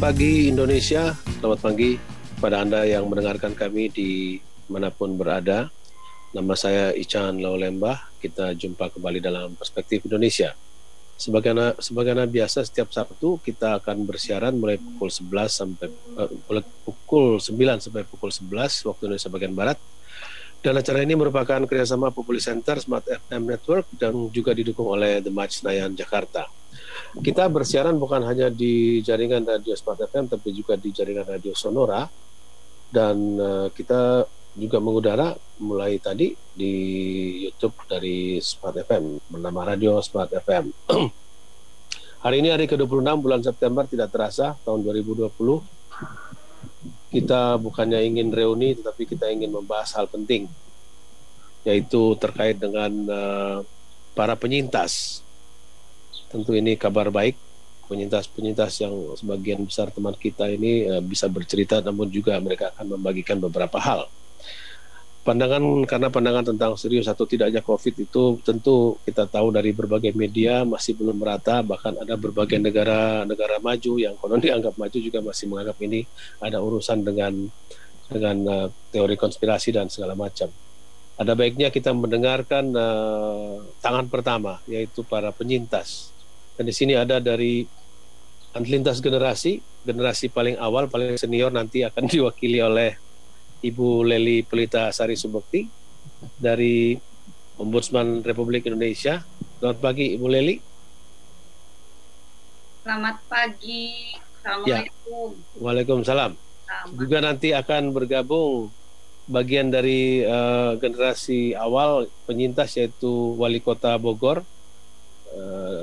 pagi Indonesia, selamat pagi pada Anda yang mendengarkan kami di manapun berada. Nama saya Ican Laulembah, kita jumpa kembali dalam Perspektif Indonesia. Sebagaimana biasa setiap Sabtu kita akan bersiaran mulai pukul 11 sampai pukul 9 sampai pukul 11 waktu Indonesia bagian Barat. Dan acara ini merupakan kerjasama Populi Center, Smart FM Network, dan juga didukung oleh The Match Senayan Jakarta. Kita bersiaran bukan hanya di jaringan radio Smart FM, tapi juga di jaringan radio Sonora. Dan kita juga mengudara mulai tadi di YouTube dari Smart FM, bernama Radio Smart FM. Hari ini hari ke-26 bulan September, tidak terasa, tahun 2020. Kita bukannya ingin reuni, tetapi kita ingin membahas hal penting, yaitu terkait dengan para penyintas. Tentu ini kabar baik, penyintas-penyintas yang sebagian besar teman kita ini bisa bercerita, namun juga mereka akan membagikan beberapa hal. Karena pandangan tentang serius atau tidaknya COVID itu tentu kita tahu dari berbagai media masih belum merata, bahkan ada berbagai negara maju yang konon dianggap maju juga masih menganggap ini ada urusan dengan teori konspirasi dan segala macam. Ada baiknya kita mendengarkan tangan pertama, yaitu para penyintas. Dan di sini ada dari lintas generasi paling awal, paling senior nanti akan diwakili oleh Ibu Lely Pelita Sari Subekti dari Ombudsman Republik Indonesia. Selamat pagi Ibu Lely. Selamat pagi. Assalamualaikum. Ya. Waalaikumsalam. Juga nanti akan bergabung bagian dari generasi awal penyintas, yaitu Wali Kota Bogor,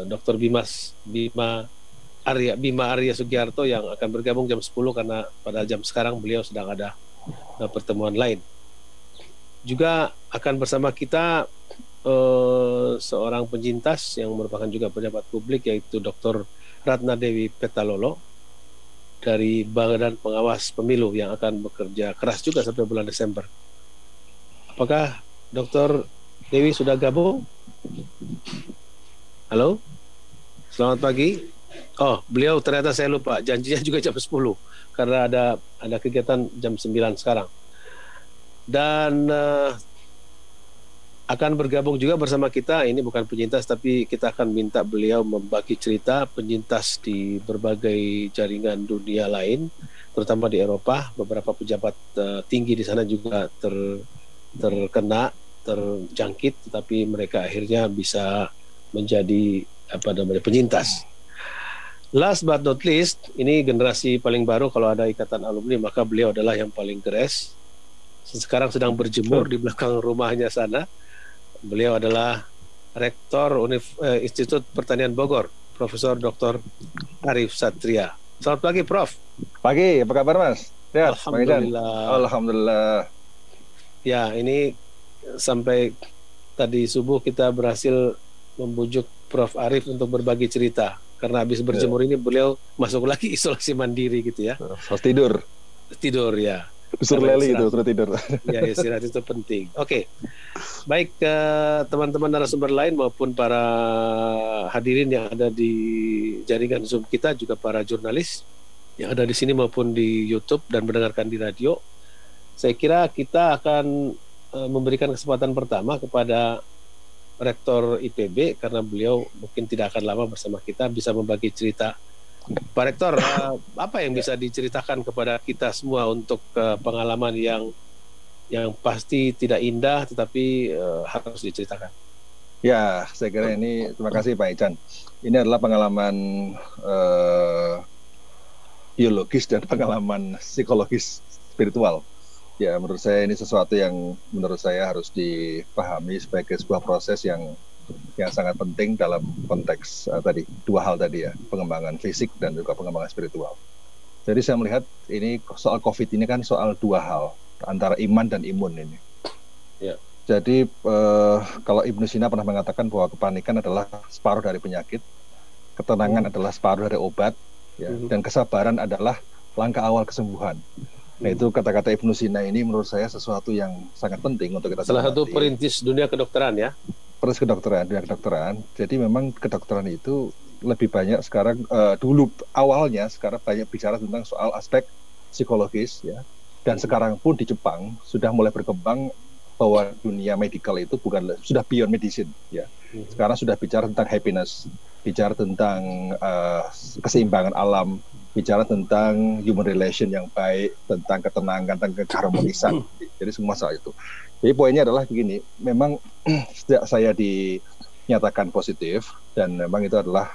Dr. Bima Arya Sugiarto, yang akan bergabung jam 10 karena pada jam sekarang beliau sedang ada pertemuan lain. Juga akan bersama kita seorang penyintas yang merupakan juga pejabat publik, yaitu Dr. Ratna Dewi Petalolo dari Badan Pengawas Pemilu yang akan bekerja keras juga sampai bulan Desember. Apakah Dr. Dewi sudah gabung? Halo? Selamat pagi. Oh, beliau ternyata saya lupa, janjinya juga jam 10 karena ada kegiatan jam 9 sekarang. Dan akan bergabung juga bersama kita, ini bukan penyintas tapi kita akan minta beliau membagi cerita penyintas di berbagai jaringan dunia lain, terutama di Eropa. Beberapa pejabat tinggi di sana juga terjangkit, tetapi mereka akhirnya bisa menjadi penyintas. Last but not least, ini generasi paling baru, kalau ada ikatan alumni maka beliau adalah yang paling geres. Sekarang sedang berjemur di belakang rumahnya sana. Beliau adalah Rektor Institut Pertanian Bogor, Profesor Dr. Arif Satria. Selamat pagi, Prof. Pagi, apa kabar Mas? Ya, Alhamdulillah. Alhamdulillah. Ya, ini sampai tadi subuh kita berhasil membujuk Prof. Arif untuk berbagi cerita. Karena habis berjemur ini beliau masuk lagi isolasi mandiri gitu ya. Harus tidur ya. Usur leli itu, sudah tidur. Ya, istirahat itu penting. Oke. Baik, teman-teman narasumber lain maupun para hadirin yang ada di jaringan Zoom kita, juga para jurnalis yang ada di sini maupun di YouTube dan mendengarkan di radio. Saya kira kita akan memberikan kesempatan pertama kepada Rektor IPB, karena beliau mungkin tidak akan lama bersama kita, bisa membagi cerita. Pak Rektor, apa yang bisa diceritakan kepada kita semua untuk pengalaman yang pasti tidak indah tetapi harus diceritakan? Ya, saya kira ini, terima kasih Pak Ican. Ini adalah pengalaman biologis dan pengalaman psikologis spiritual. Ya, menurut saya ini sesuatu yang menurut saya harus dipahami sebagai sebuah proses yang sangat penting dalam konteks dua hal tadi ya, pengembangan fisik dan juga pengembangan spiritual. Jadi saya melihat ini soal COVID ini kan soal dua hal, antara iman dan imun ini. Ya. Jadi kalau Ibnu Sina pernah mengatakan bahwa kepanikan adalah separuh dari penyakit, ketenangan adalah separuh dari obat, ya, dan kesabaran adalah langkah awal kesembuhan. Nah, itu kata-kata Ibnu Sina ini menurut saya sesuatu yang sangat penting untuk kita. Salah satu perintis dunia kedokteran ya. Dunia kedokteran. Jadi memang kedokteran itu lebih banyak sekarang, dulu awalnya sekarang banyak bicara tentang soal aspek psikologis ya. Dan sekarang pun di Jepang sudah mulai berkembang bahwa dunia medical itu sudah beyond medicine ya. Sekarang sudah bicara tentang happiness, bicara tentang keseimbangan alam, bicara tentang human relation yang baik, tentang ketenangan, tentang keharmonisan. Jadi semua soal itu. Jadi poinnya adalah begini, memang sejak saya dinyatakan positif, dan memang itu adalah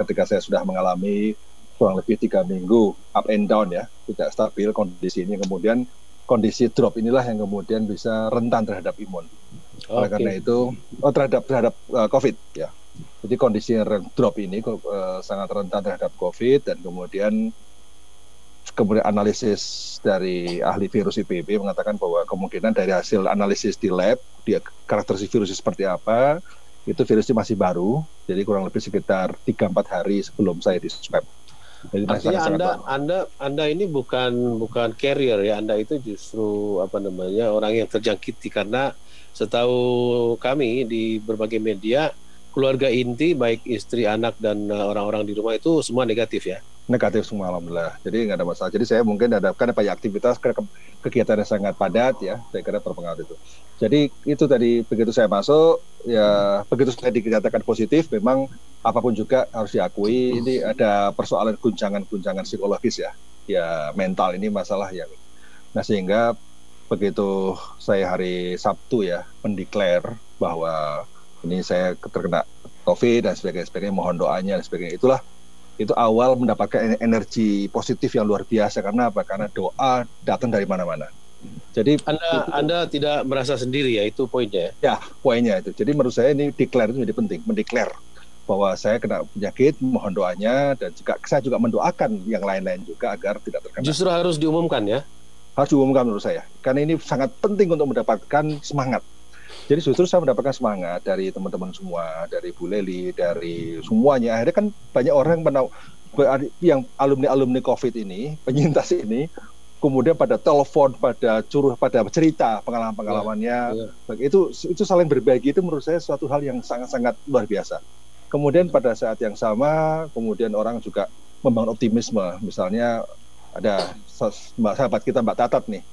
ketika saya sudah mengalami kurang lebih 3 minggu up and down ya, tidak stabil kondisi ini, kemudian kondisi drop inilah yang kemudian bisa rentan terhadap imun. Oleh karena itu, terhadap COVID ya. Jadi kondisi drop ini sangat rentan terhadap COVID, dan kemudian analisis dari ahli virus IPB mengatakan bahwa kemungkinan dari hasil analisis di lab, dia karakteristik virusnya seperti apa, itu virusnya masih baru, jadi kurang lebih sekitar 3-4 hari sebelum saya di swab. Jadi artinya Anda ini bukan carrier ya, Anda itu justru orang yang terjangkiti, karena setahu kami di berbagai media, keluarga inti baik istri, anak dan orang-orang di rumah itu semua negatif ya. Negatif semua, alhamdulillah. Jadi nggak ada masalah. Jadi saya mungkin karena banyak aktivitas, kegiatannya sangat padat ya, saya kira terpengaruh itu. Jadi itu tadi begitu saya masuk ya, begitu saya dinyatakan positif, memang apapun juga harus diakui ini ada persoalan guncangan psikologis ya mental ini masalah yang. Nah sehingga begitu saya hari Sabtu ya mendeklar bahwa ini saya terkena COVID dan sebagainya, mohon doanya dan sebagainya, itu awal mendapatkan energi positif yang luar biasa. Karena apa? Karena doa datang dari mana-mana. Jadi Anda tidak merasa sendiri ya, itu poinnya ya? Ya, poinnya itu. Jadi menurut saya ini declare itu jadi penting, mendeklar bahwa saya kena penyakit, mohon doanya, dan saya juga mendoakan yang lain-lain juga agar tidak terkena. Justru harus diumumkan ya? Harus diumumkan menurut saya, karena ini sangat penting untuk mendapatkan semangat. Jadi justru saya mendapatkan semangat dari teman-teman semua, dari Bu Leli, dari semuanya. Akhirnya kan banyak orang yang alumni COVID ini, penyintas ini, kemudian pada telepon, pada cerita pengalaman-pengalamannya. Itu saling berbagi, itu menurut saya suatu hal yang sangat-sangat luar biasa. Kemudian pada saat yang sama, kemudian orang juga membangun optimisme. Misalnya ada sahabat kita Mbak Tatat nih,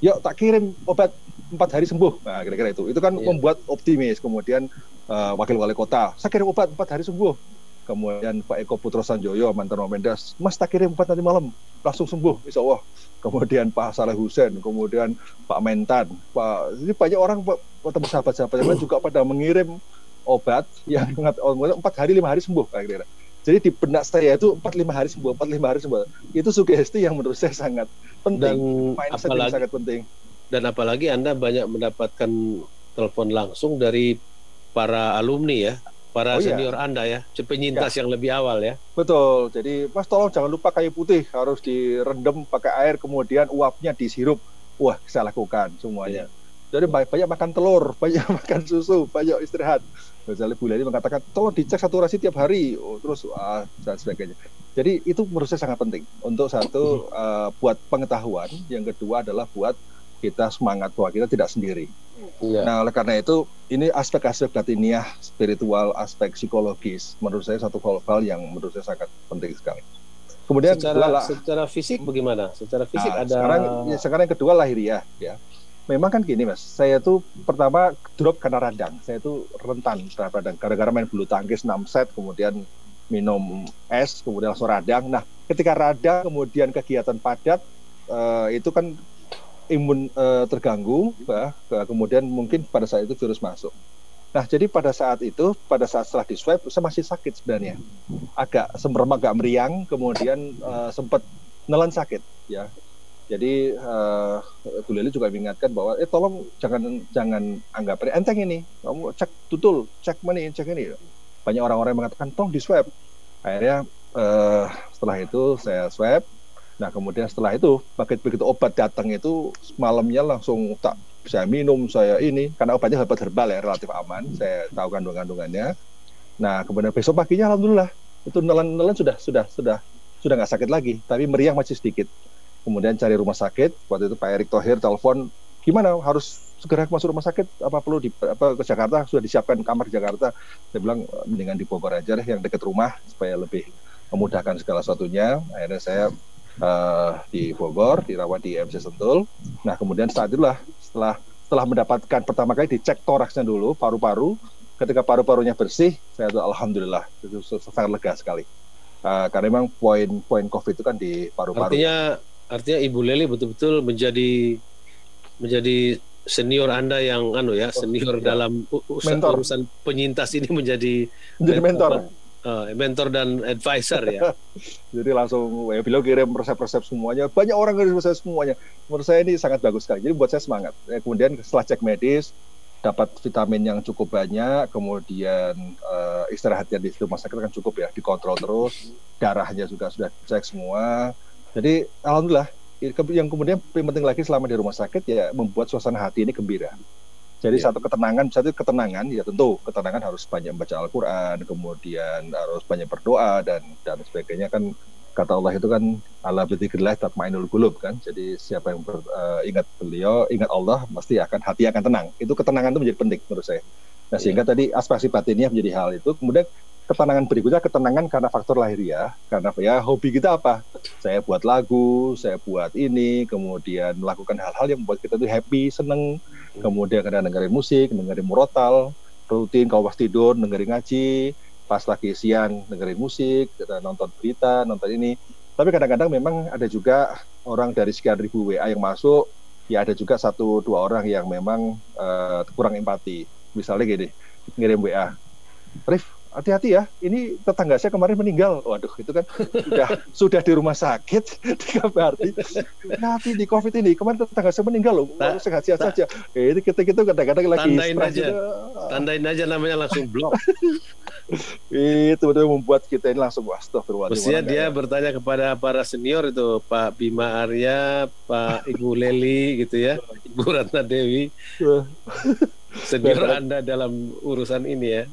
yuk tak kirim obat 4 hari sembuh. Nah kira-kira itu kan membuat optimis. Kemudian wakil wali kota, saya kirim obat 4 hari sembuh. Kemudian Pak Eko Putro Sanjoyo, mantan Wamendas, Mas tak kirim obat nanti malam langsung sembuh insya Allah. Kemudian Pak Saleh Husain, kemudian Pak Mentan, ini banyak orang, sahabat-sahabat yang lain juga pada mengirim obat yang 4 hari 5 hari sembuh kira-kira. Jadi di benak saya itu 4-5 hari sembuh, 4-5 hari sembuh. Itu sugesti yang menurut saya sangat penting. Mindset ini sangat penting. Dan apalagi Anda banyak mendapatkan telepon langsung dari para alumni ya, para senior Anda ya, penyintas yang lebih awal ya. Betul. Jadi Mas tolong jangan lupa kayu putih harus direndam pakai air, kemudian uapnya disirup. Wah, saya lakukan semuanya. Jadi banyak makan telur, banyak makan susu, banyak istirahat. Misalnya Bu Leli mengatakan tolong dicek saturasi tiap hari, terus dan sebagainya. Jadi itu menurut saya sangat penting. Untuk satu buat pengetahuan, yang kedua adalah buat kita semangat bahwa kita tidak sendiri. Nah oleh karena itu ini aspek-aspek batiniah, spiritual, aspek psikologis menurut saya satu hal yang menurut saya sangat penting sekali. Kemudian secara fisik bagaimana? Secara fisik sekarang yang kedua lahiriah ya. Memang kan gini Mas, saya tuh pertama drop karena radang. Saya tuh rentan terhadap radang gara-gara main bulu tangkis 6 set, kemudian minum es, kemudian langsung radang. Nah ketika radang kemudian kegiatan padat, itu kan imun terganggu, kemudian mungkin pada saat itu virus masuk. Nah jadi pada saat setelah di swab saya masih sakit sebenarnya, agak sembrem, agak meriang, kemudian sempat nelan sakit ya. Jadi Bu Leli juga mengingatkan bahwa tolong jangan anggap enteng ini, kamu cek tutul, cek ini. Banyak orang-orang yang mengatakan tolong di swab. Akhirnya setelah itu saya swab. Nah kemudian setelah itu begitu obat datang itu malamnya langsung saya minum, karena obatnya obat herbal ya, relatif aman, saya tahu kandungannya. Nah kemudian besok paginya alhamdulillah itu nelan sudah nggak sakit lagi, tapi meriang masih sedikit. Kemudian cari rumah sakit, waktu itu Pak Erick Thohir telepon, gimana harus segera masuk rumah sakit, apa perlu ke Jakarta, sudah disiapkan kamar di Jakarta. Saya bilang mendingan di Bogor aja deh, yang dekat rumah supaya lebih memudahkan segala sesuatunya. Akhirnya saya di Bogor, dirawat di MC Sentul. Nah kemudian saat itulah setelah mendapatkan pertama kali dicek toraksnya dulu, paru-paru. Ketika paru-parunya bersih, saya tuh alhamdulillah itu sangat lega sekali. Karena memang poin COVID itu kan di paru-paru. Artinya Ibu Leli betul-betul menjadi senior Anda yang senior dalam urusan penyintas ini menjadi mentor dan advisor ya. Jadi langsung beliau kirim resep-resep semuanya. Banyak orang kirim resep semuanya. Menurut saya ini sangat bagus sekali. Jadi buat saya semangat. Kemudian setelah cek medis, dapat vitamin yang cukup banyak, kemudian istirahatnya di rumah sakit kan cukup ya, dikontrol terus, darahnya juga sudah cek semua. Jadi alhamdulillah, yang kemudian penting lagi selama di rumah sakit ya membuat suasana hati ini gembira. Jadi satu ketenangan ya tentu ketenangan harus banyak membaca Al-Quran, kemudian harus banyak berdoa dan sebagainya kan. Kata Allah itu kan ala bidzikrillah tatmainul qulub kan. Jadi siapa yang ingat beliau, ingat Allah, pasti hati akan tenang. Itu ketenangan itu menjadi penting menurut saya. Nah sehingga tadi aspirasi batinnya menjadi hal itu. Kemudian ketenangan berikutnya ketenangan karena faktor lahiriah. Karena ya hobi kita apa? Saya buat lagu, saya buat ini, kemudian melakukan hal-hal yang membuat kita tuh happy, seneng. Kemudian kadang dengerin musik, dengerin murotal, rutin kalau pas tidur dengerin ngaji. Pas lagi siang dengerin musik, nonton berita, nonton ini. Tapi kadang-kadang memang ada juga orang dari sekian ribu WA yang masuk, ya ada juga 1-2 orang yang memang kurang empati. Misalnya gini, ngirim WA, Rif, hati-hati ya, ini tetangga saya kemarin meninggal. Waduh, itu kan sudah di rumah sakit, dikabari. Nanti di COVID ini, kemarin tetangga saya meninggal loh, harus sehat-sehat saja. Itu kita kadang-kadang lagi tandain aja namanya langsung blok. Itu betul membuat kita ini langsung astagfirullahaladzim. Mestinya dia bertanya kepada para senior itu, Pak Bima Arya, Pak Ibu Leli gitu ya, Ibu Ratna Dewi. Senior Anda dalam urusan ini ya.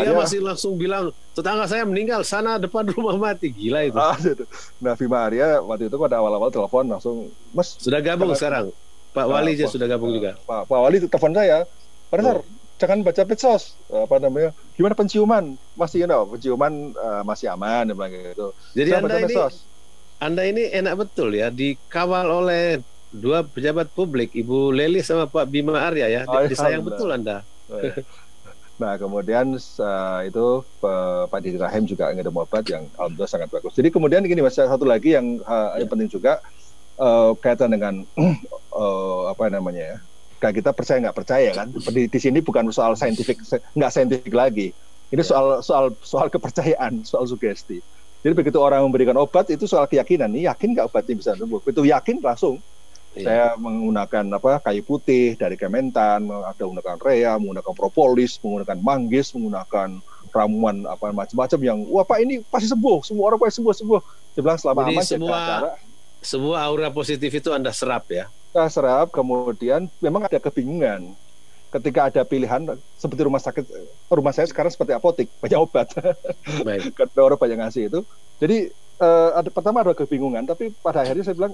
Dia masih langsung bilang tetangga saya meninggal sana depan rumah mati, gila itu. Nah Bima Arya waktu itu pada awal-awal telepon langsung, Mas sudah gabung sekarang. Pak Wali sudah gabung juga. Pak Wali telepon saya, Pak jangan baca medsos, gimana penciuman, penciuman masih aman gitu. Jadi Anda ini enak betul ya, dikawal oleh 2 pejabat publik, Ibu Leli sama Pak Bima Arya ya. Disayang betul Anda. Nah kemudian itu Pak Didi Rahim juga ngirim obat yang alhamdulillah sangat bagus. Jadi kemudian gini Mas, satu lagi yang penting juga kaitan dengan kayak kita percaya nggak percaya kan. Di sini bukan soal nggak saintifik lagi. Ini soal kepercayaan, soal sugesti. Jadi begitu orang memberikan obat itu soal keyakinan. Nih yakin nggak obatnya bisa sembuh? Begitu yakin langsung. Saya menggunakan kayu putih dari Kementan, ada menggunakan rea, menggunakan propolis, menggunakan manggis, menggunakan ramuan macam-macam yang Pak ini pasti sembuh, semua orang pasti sembuh. Saya bilang selama jadi aman semua aura positif itu Anda serap ya. Kita serap, kemudian memang ada kebingungan ketika ada pilihan seperti rumah saya sekarang seperti apotek, banyak obat. Karena orang banyak ngasih itu. Jadi pertama ada kebingungan, tapi pada akhirnya saya bilang,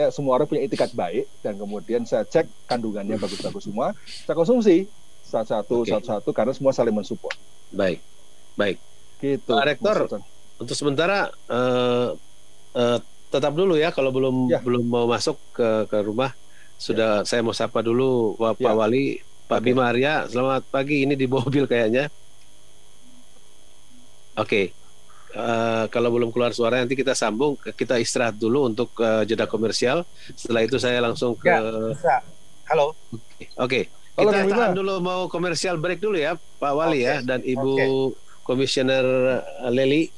semua orang punya itikat baik, dan kemudian saya cek kandungannya bagus-bagus semua, saya konsumsi satu-satu karena semua saling mensupport. Baik. Gitu. Pak Rektor, untuk sementara tetap dulu ya, kalau belum mau masuk ke rumah, saya mau sapa dulu Pak Wali, Pak Bima Arya, selamat pagi, ini di mobil kayaknya. Oke. Kalau belum keluar suara nanti kita sambung, kita istirahat dulu untuk jeda komersial. Setelah itu saya langsung ke bisa. Halo. Oke. Kita tahan dulu, mau komersial break dulu ya Pak Wali ya, dan Ibu Komisioner Leli.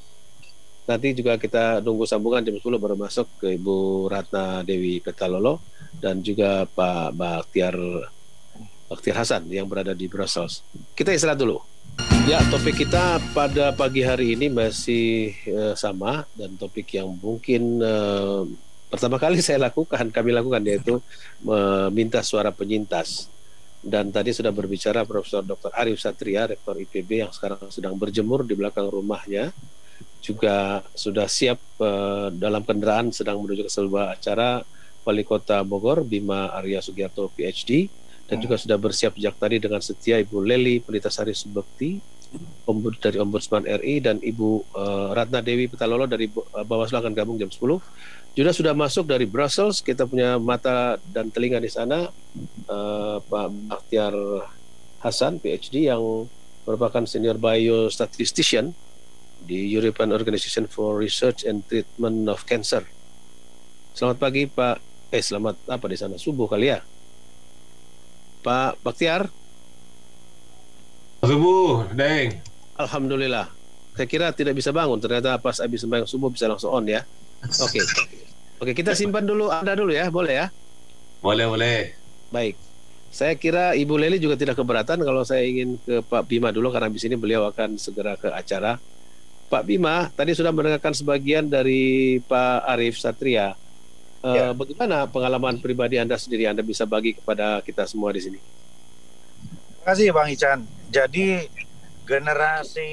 Nanti juga kita tunggu sambungan jam 10 baru masuk ke Ibu Ratna Dewi Petalolo dan juga Pak Bakhtiar Hasan yang berada di Brussels. Kita istirahat dulu. Ya, topik kita pada pagi hari ini masih sama, dan topik yang mungkin pertama kali kami lakukan yaitu meminta suara penyintas. Dan tadi sudah berbicara Profesor Dr. Arief Satria, Rektor IPB yang sekarang sedang berjemur di belakang rumahnya, juga sudah siap dalam kendaraan sedang menuju ke sebuah acara Wali Kota Bogor Bima Arya Sugiarto PhD, dan juga sudah bersiap sejak tadi dengan setia Ibu Leli Pelitasari Subekti dari Ombudsman RI dan Ibu Ratna Dewi Petalolo dari Bawaslu akan gabung jam 10. Juga sudah masuk dari Brussels, kita punya mata dan telinga di sana, Pak Bakhtiar Hasan, PhD, yang merupakan senior biostatistician di European Organization for Research and Treatment of Cancer. Selamat pagi Pak, selamat apa di sana, subuh kali ya, Pak Bakhtiar. Subuh, Deng. Alhamdulillah. Saya kira tidak bisa bangun, ternyata pas habis sembahyang subuh bisa langsung on ya. Oke, kita simpan dulu Anda dulu ya, boleh ya? Boleh. Baik. Saya kira Ibu Leli juga tidak keberatan kalau saya ingin ke Pak Bima dulu, karena di sini beliau akan segera ke acara. Pak Bima, tadi sudah mendengarkan sebagian dari Pak Arief Satria. Bagaimana pengalaman pribadi Anda sendiri, Anda bisa bagi kepada kita semua di sini? Terima kasih Bang Ican. Jadi generasi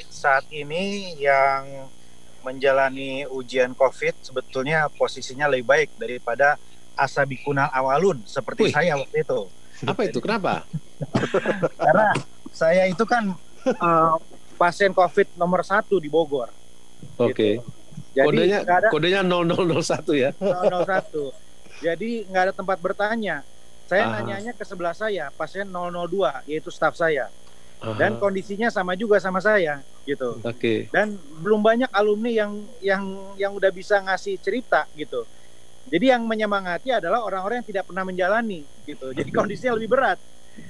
saat ini yang menjalani ujian COVID sebetulnya posisinya lebih baik daripada asabikunal awalun seperti saya waktu itu. Apa itu? Kenapa? Karena saya itu kan pasien COVID nomor 1 di Bogor. Oke. Gitu. Jadi kodenya 0001 ya. 001. Jadi nggak ada tempat bertanya. Saya nanyanya ke sebelah saya, pasien 002, yaitu staf saya. Dan kondisinya sama juga sama saya, gitu. Oke. Dan belum banyak alumni yang udah bisa ngasih cerita, gitu. Jadi yang menyemangati adalah orang-orang yang tidak pernah menjalani, gitu. Jadi kondisinya lebih berat.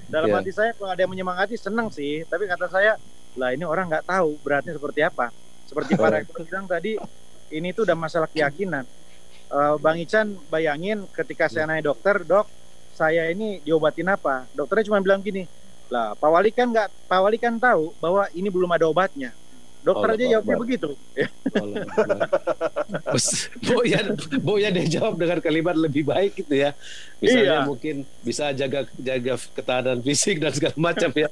Dalam hati saya kalau ada yang menyemangati senang sih, tapi kata saya, lah ini orang nggak tahu beratnya seperti apa. Seperti Pak Rektor bilang tadi, ini tuh udah masalah keyakinan. Bang Ican bayangin ketika saya nanya dokter, dok, saya ini diobatin apa? Dokternya cuma bilang gini, lah Pak Wali kan tahu bahwa ini belum ada obatnya. Dokter aja jawabnya begitu. Boya dia jawab dengan kalimat lebih baik gitu ya. Misalnya mungkin bisa jaga ketahanan fisik dan segala macam ya.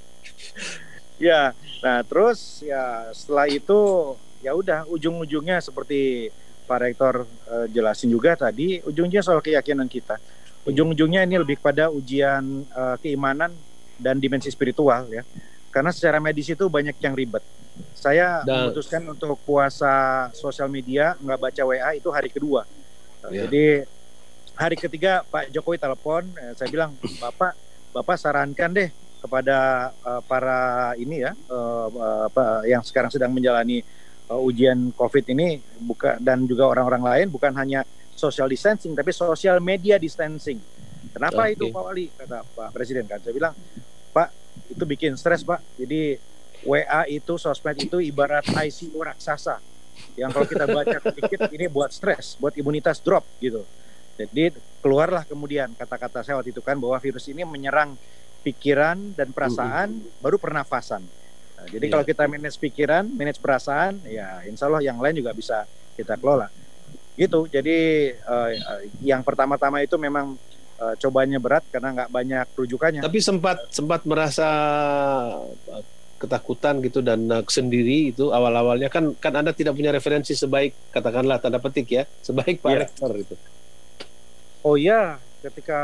Ya, nah terus ya setelah itu ya udah ujung-ujungnya seperti Pak Rektor jelasin juga tadi, ujungnya soal keyakinan kita. Ujung-ujungnya ini lebih pada ujian keimanan dan dimensi spiritual ya. Karena secara medis itu banyak yang ribet. Saya memutuskan untuk puasa sosial media, nggak baca WA itu hari kedua. Jadi hari ketiga Pak Jokowi telepon, saya bilang, Bapak sarankan deh kepada para ini ya, yang sekarang sedang menjalani ujian COVID ini, dan juga orang-orang lain, bukan hanya social distancing, tapi social media distancing. Kenapa itu Pak Wali? Kata Pak Presiden kan. Saya bilang, Pak, itu bikin stres Pak. Jadi WA itu, sosmed itu ibarat ICU raksasa. Yang kalau kita baca sedikit ini buat stres, buat imunitas drop gitu. Jadi keluarlah kemudian kata-kata saya waktu itu kan, bahwa virus ini menyerang pikiran dan perasaan, baru pernafasan. Nah, jadi kalau kita manage pikiran, manage perasaan, ya insya Allah yang lain juga bisa kita kelola. Gitu. Jadi yang pertama-tama itu memang cobanya berat karena nggak banyak rujukannya. Tapi sempat merasa ketakutan gitu dan sendiri itu awal-awalnya kan Anda tidak punya referensi sebaik, katakanlah tanda petik ya, sebaik Pak Rektor itu. Oh iya, ketika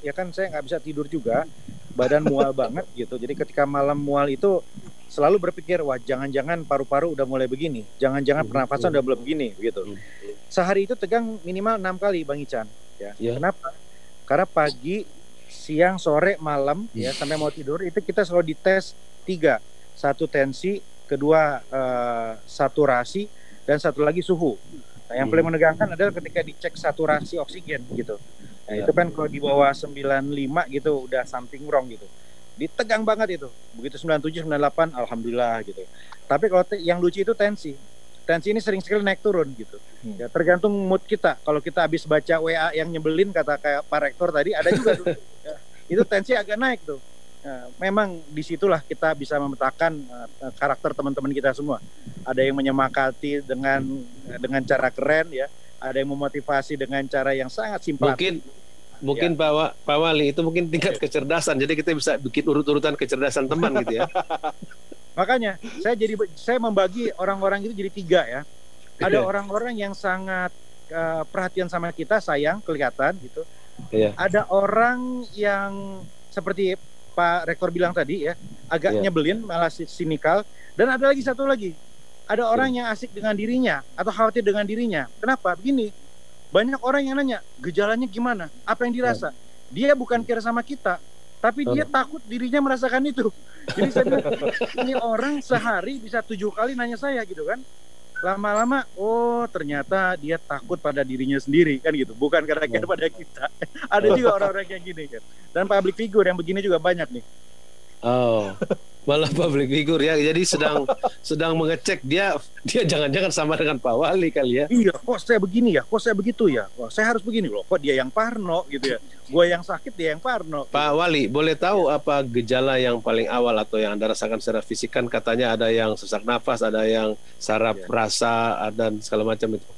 ya kan saya nggak bisa tidur juga, badan mual banget gitu. Jadi ketika malam mual itu selalu berpikir, wah jangan-jangan paru-paru udah mulai begini, jangan-jangan pernafasan udah mulai begini gitu. Sehari itu tegang minimal 6 kali Bang Ican. Ya. Kenapa? Karena pagi, siang, sore, malam ya sampai mau tidur itu kita selalu dites 3. 1 tensi, kedua saturasi, dan satu lagi suhu. Nah, yang paling menegangkan adalah ketika dicek saturasi oksigen gitu. Nah, itu kan kalau di bawah 95 gitu udah something wrong gitu. Ditegang banget itu. Begitu 97, 98 alhamdulillah gitu. Tapi kalau yang lucu itu tensi. Tensi ini sering sekali naik turun gitu. Ya tergantung mood kita. Kalau kita habis baca WA yang nyebelin kata kayak Pak Rektor tadi ada juga tuh. Ya, itu tensi agak naik tuh. Nah, memang disitulah kita bisa memetakan karakter teman-teman kita semua. Ada yang menyemangati dengan cara keren ya. Ada yang memotivasi dengan cara yang sangat simpel. Mungkin Pak Wali itu mungkin tingkat kecerdasan. Jadi kita bisa bikin urut-urutan kecerdasan teman gitu ya. Makanya saya membagi orang-orang itu jadi 3 ya. Ada orang-orang yang sangat perhatian sama kita, sayang, kelihatan gitu. Ada orang yang seperti Pak Rektor bilang tadi ya, agak Iya. nyebelin, malah sinikal. Dan ada lagi satu lagi, ada orang yang asik dengan dirinya atau khawatir dengan dirinya. Kenapa? Begini, banyak orang yang nanya gejalanya gimana, apa yang dirasa. Dia bukan kira sama kita, tapi dia takut dirinya merasakan itu. Jadi saya bilang, ini orang sehari bisa 7 kali nanya saya gitu kan. Lama-lama, oh ternyata dia takut pada dirinya sendiri kan gitu, bukan karena care pada kita. Ada juga orang-orang yang gini kan. Dan public figure yang begini juga banyak nih. Oh, malah public figure ya. Jadi sedang mengecek dia jangan-jangan sama dengan Pak Wali kali ya. Iya, kok saya begini ya, kok saya begitu ya, kok saya harus begini loh, kok dia yang parno gitu ya, gue yang sakit dia yang parno. Pak Wali, boleh tahu apa gejala yang paling awal atau yang Anda rasakan secara fisik? Kan katanya ada yang sesak nafas, ada yang saraf rasa, dan segala macam itu.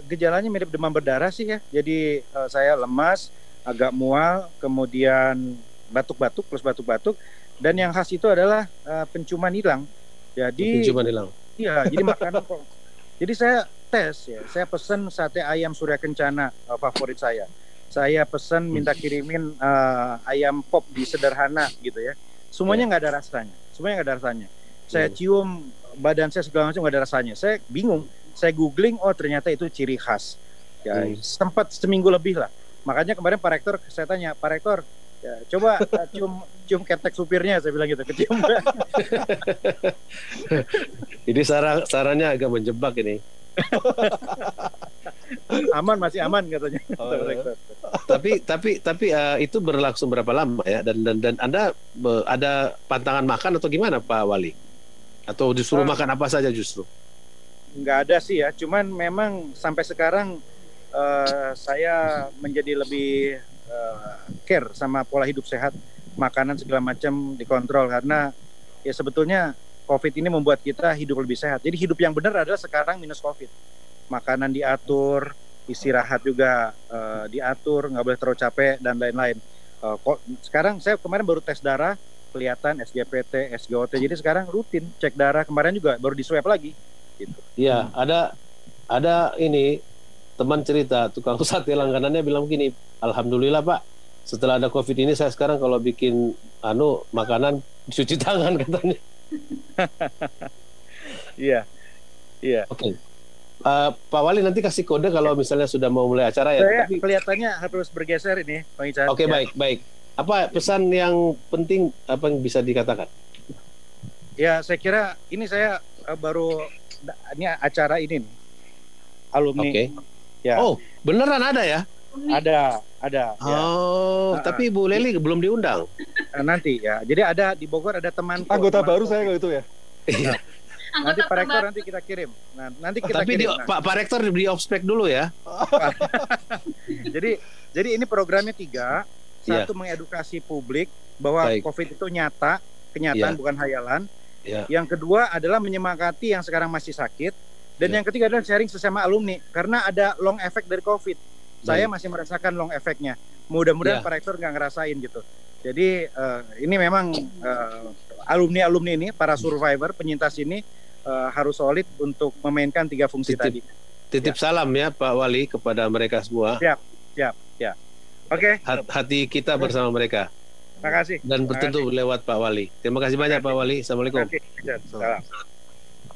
Gejalanya mirip demam berdarah sih ya. Jadi saya lemas, agak mual, kemudian batuk-batuk plus batuk-batuk, dan yang khas itu adalah penciuman hilang. Jadi Penciuman hilang. iya, jadi makanan kok. Jadi saya tes ya, saya pesen sate ayam Surya Kencana favorit saya. Saya pesen minta kirimin ayam pop di Sederhana gitu ya. Semuanya nggak ada rasanya. Semuanya nggak ada rasanya. Saya cium badan saya segala macam nggak ada rasanya. Saya bingung. Saya googling, oh ternyata itu ciri khas. Ya sempat seminggu lebih lah. Makanya kemarin Pak Rektor saya tanya, Pak Rektor, ya, coba cium ketek supirnya, saya bilang gitu, kecium. Ini sarannya agak menjebak ini. Aman, masih aman katanya. Tapi itu berlangsung berapa lama ya? Dan Anda ada pantangan makan atau gimana Pak Wali? Atau disuruh makan apa saja justru? Nggak ada sih ya, cuman memang sampai sekarang saya menjadi lebih care sama pola hidup sehat, makanan segala macam dikontrol, karena ya sebetulnya COVID ini membuat kita hidup lebih sehat. Jadi hidup yang benar adalah sekarang minus COVID. Makanan diatur, istirahat juga diatur, nggak boleh terlalu capek dan lain-lain. Sekarang saya kemarin baru tes darah, kelihatan SGPT, SGOT. Jadi sekarang rutin cek darah. Kemarin juga baru di swab lagi. Gitu. Iya, ada ini teman cerita, tukang sate langganannya bilang begini, alhamdulillah Pak, setelah ada COVID ini saya sekarang kalau bikin makanan cuci tangan katanya. Iya. Oke. Pak Wali nanti kasih kode kalau misalnya sudah mau mulai acara ya. Saya kelihatannya harus bergeser ini, Bang Ican. Oke, baik. Apa pesan yang penting apa yang bisa dikatakan? Ya, saya kira ini saya ini acara ini nih, alumni. Oke. Ya. Oh, beneran ada ya? Ada. Oh, ya. tapi Bu Leli belum diundang. Nanti ya. Jadi ada di Bogor ada teman Anggota baru saya kalau itu ya. Iya. Nanti Pak Rektor nanti kita kirim. Nah, nanti kita Tapi kirim. Pak Rektor di ospek dulu ya. Jadi ini programnya 3. Satu, mengedukasi publik bahwa COVID itu nyata, kenyataan bukan hayalan. Yang kedua adalah menyemangati yang sekarang masih sakit. Dan yang ketiga adalah sharing sesama alumni, karena ada long effect dari COVID. Saya masih merasakan long effect-nya. Mudah-mudahan Pak Rektor nggak ngerasain gitu. Jadi ini memang alumni ini, para survivor, penyintas ini harus solid untuk memainkan 3 fungsi tadi. Titip salam ya Pak Wali kepada mereka semua. Siap. Oke. Hati kita bersama mereka. Terima kasih. Dan bertentu lewat Pak Wali. Terima kasih banyak Pak Wali. Assalamualaikum. Salam.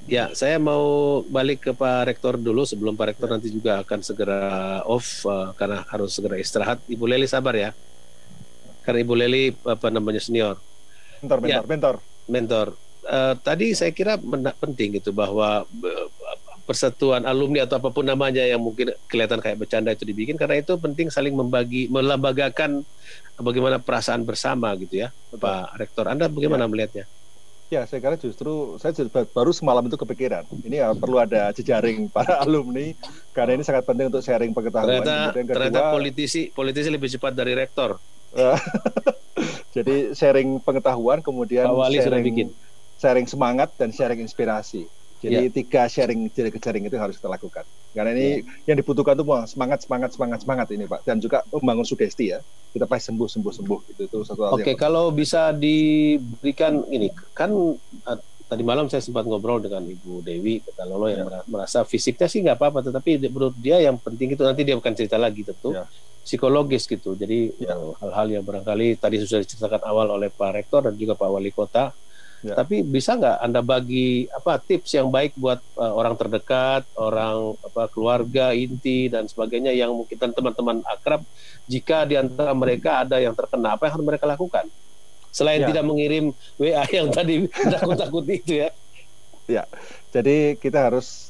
Ya, saya mau balik ke Pak Rektor dulu sebelum Pak Rektor nanti juga akan segera off karena harus segera istirahat. Ibu Leli sabar ya. Karena Ibu Leli senior. Mentor. Tadi saya kira penting gitu bahwa persatuan alumni atau apapun namanya yang mungkin kelihatan kayak bercanda itu dibikin, karena itu penting saling melambagakan bagaimana perasaan bersama gitu ya. Pak Rektor, Anda bagaimana melihatnya? Ya, saya kira justru saya baru semalam itu kepikiran. Ini harus ada jejaring para alumni karena ini sangat penting untuk sharing pengetahuan. Ternyata politisi lebih cepat dari rektor. Jadi sharing pengetahuan, kemudian sharing semangat dan sharing inspirasi. Jadi 3 sharing itu harus kita lakukan. Karena ini yang dibutuhkan itu semangat ini Pak, dan juga membangun sugesti ya. Kita pasti sembuh itu satu hal. Oke, kalau bisa diberikan ini kan tadi malam saya sempat ngobrol dengan Ibu Dewi Petalolo yang merasa fisiknya sih nggak apa-apa, tetapi menurut dia yang penting itu nanti dia akan cerita lagi tentu psikologis gitu. Jadi hal-hal yang barangkali tadi sudah diceritakan awal oleh Pak Rektor dan juga Pak Wali Kota. Tapi bisa nggak Anda bagi tips yang baik buat orang terdekat, orang keluarga inti dan sebagainya yang mungkin teman-teman akrab, jika di antara mereka ada yang terkena, apa yang harus mereka lakukan? Selain tidak mengirim WA yang tadi takut-takuti itu ya. Ya, jadi kita harus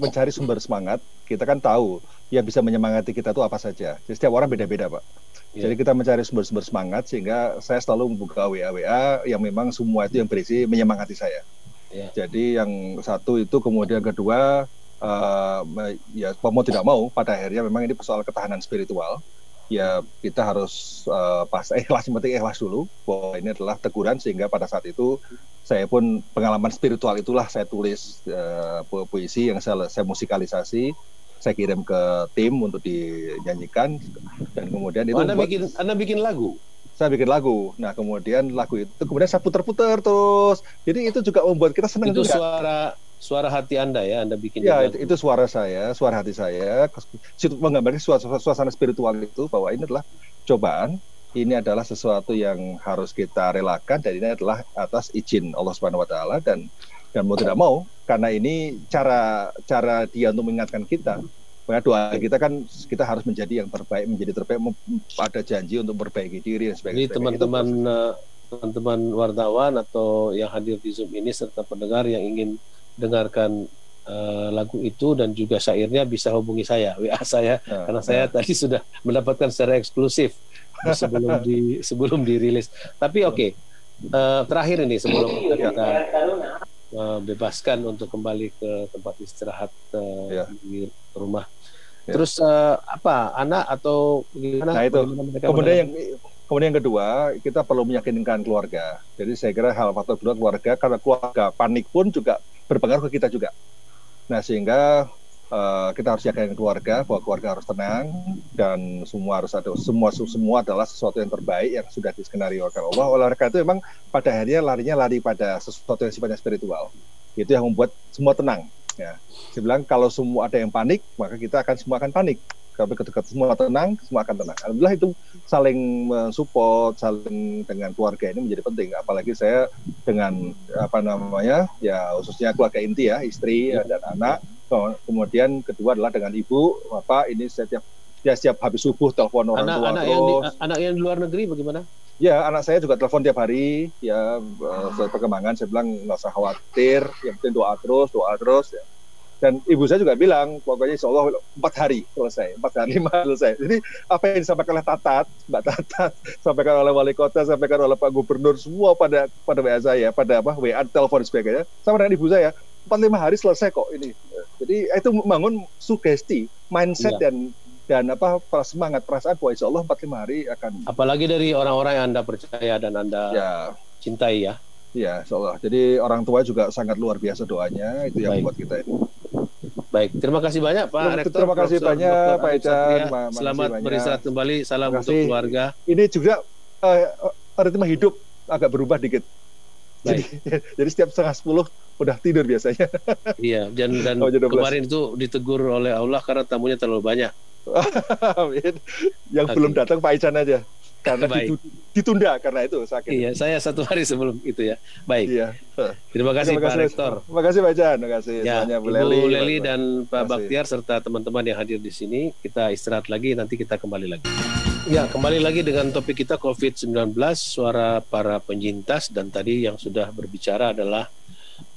mencari sumber semangat. Kita kan tahu yang bisa menyemangati kita itu apa saja. Jadi setiap orang beda-beda, Pak. Jadi kita mencari sumber-sumber semangat, sehingga saya selalu membuka WA yang memang semua itu yang berisi menyemangati saya. Jadi yang satu itu, kemudian kedua, ya mau tidak mau, pada akhirnya memang ini persoalan ketahanan spiritual. Ya kita harus ikhlas, yang penting ikhlas dulu bahwa ini adalah teguran, sehingga pada saat itu saya pun pengalaman spiritual itulah saya tulis puisi yang saya musikalisasi, saya kirim ke tim untuk dinyanyikan, dan kemudian itu Anda bikin lagu. Saya bikin lagu. Nah, kemudian lagu itu kemudian saya putar-putar terus. Jadi itu juga membuat kita senang itu juga. Suara hati Anda ya, Anda bikin. Ya, itu suara saya, suara hati saya. Menggambarkan suasana spiritual itu, bahwa ini adalah cobaan, ini adalah sesuatu yang harus kita relakan, dan ini adalah atas izin Allah Subhanahu wa taala, dan mau tidak mau, karena ini cara Dia untuk mengingatkan kita. Karena doa kita kan, kita harus menjadi yang terbaik, ada janji untuk memperbaiki diri dan sebagainya. Jadi teman-teman wartawan atau yang hadir di Zoom ini serta pendengar yang ingin dengarkan lagu itu dan juga syairnya bisa hubungi saya, WA saya, karena saya tadi sudah mendapatkan secara eksklusif sebelum dirilis. Tapi terakhir ini sebelum kita bebaskan untuk kembali ke tempat istirahat di rumah. Terus anak atau gimana? Nah itu. Kemudian yang kedua, kita perlu meyakinkan keluarga. Jadi saya kira hal faktor kedua keluarga, karena keluarga panik pun juga berpengaruh ke kita juga. Nah sehingga kita harus yakinkan keluarga bahwa keluarga harus tenang, dan semua harus ada, semua adalah sesuatu yang terbaik yang sudah diskenariokan Allah. Oleh karena itu memang pada akhirnya lari pada sesuatu yang sifatnya spiritual. Itu yang membuat semua tenang. Ya, saya bilang kalau semua ada yang panik, maka kita semua akan panik. Kalau ketika semua tenang, semua akan tenang. Alhamdulillah itu saling mensupport, saling dengan keluarga ini menjadi penting. Apalagi saya dengan ya khususnya keluarga inti ya, istri dan anak. Kemudian kedua adalah dengan ibu, bapak. Ini setiap habis subuh telepon orang tua terus. Anak yang di luar negeri bagaimana? Ya, anak saya juga telepon tiap hari, ya, perkembangan. Saya bilang nggak usah khawatir, yang penting doa terus, ya. Dan ibu saya juga bilang, pokoknya insya Allah 4 hari selesai, 4 hari 5 selesai. Jadi apa yang disampaikan oleh Mbak Tatat, sampaikan oleh Wali Kota, sampaikan oleh Pak Gubernur, semua pada WA saya, pada WA, telepon sebagainya, sama dengan ibu saya, 4-5 hari selesai kok ini. Jadi itu membangun sugesti, mindset dan semangat, perasaan bahwa insya Allah 4-5 hari akan. Apalagi dari orang-orang yang Anda percaya dan Anda cintai ya. Ya, insya Allah. Jadi orang tua juga sangat luar biasa doanya, itu yang membuat kita ini. Baik, terima kasih banyak Pak Rektor. Terima kasih banyak Pak Ecan. Selamat beristirahat kembali. Salam untuk keluarga. Ini juga ritme hidup agak berubah dikit. Jadi setiap 9:30 udah tidur biasanya. Iya, dan kemarin itu ditegur oleh Allah karena tamunya terlalu banyak. Yang belum datang Pak Ecan aja. Karena ditunda karena itu sakit. Iya, saya 1 hari sebelum itu ya. Baik. Iya. Terima kasih Pak Rektor. Terima kasih Pak Jan. Terima kasih semuanya Bu Leli dan Pak Baktiar serta teman-teman yang hadir di sini. Kita istirahat lagi, nanti kita kembali lagi. Ya, kembali lagi dengan topik kita COVID-19, suara para penyintas, dan tadi yang sudah berbicara adalah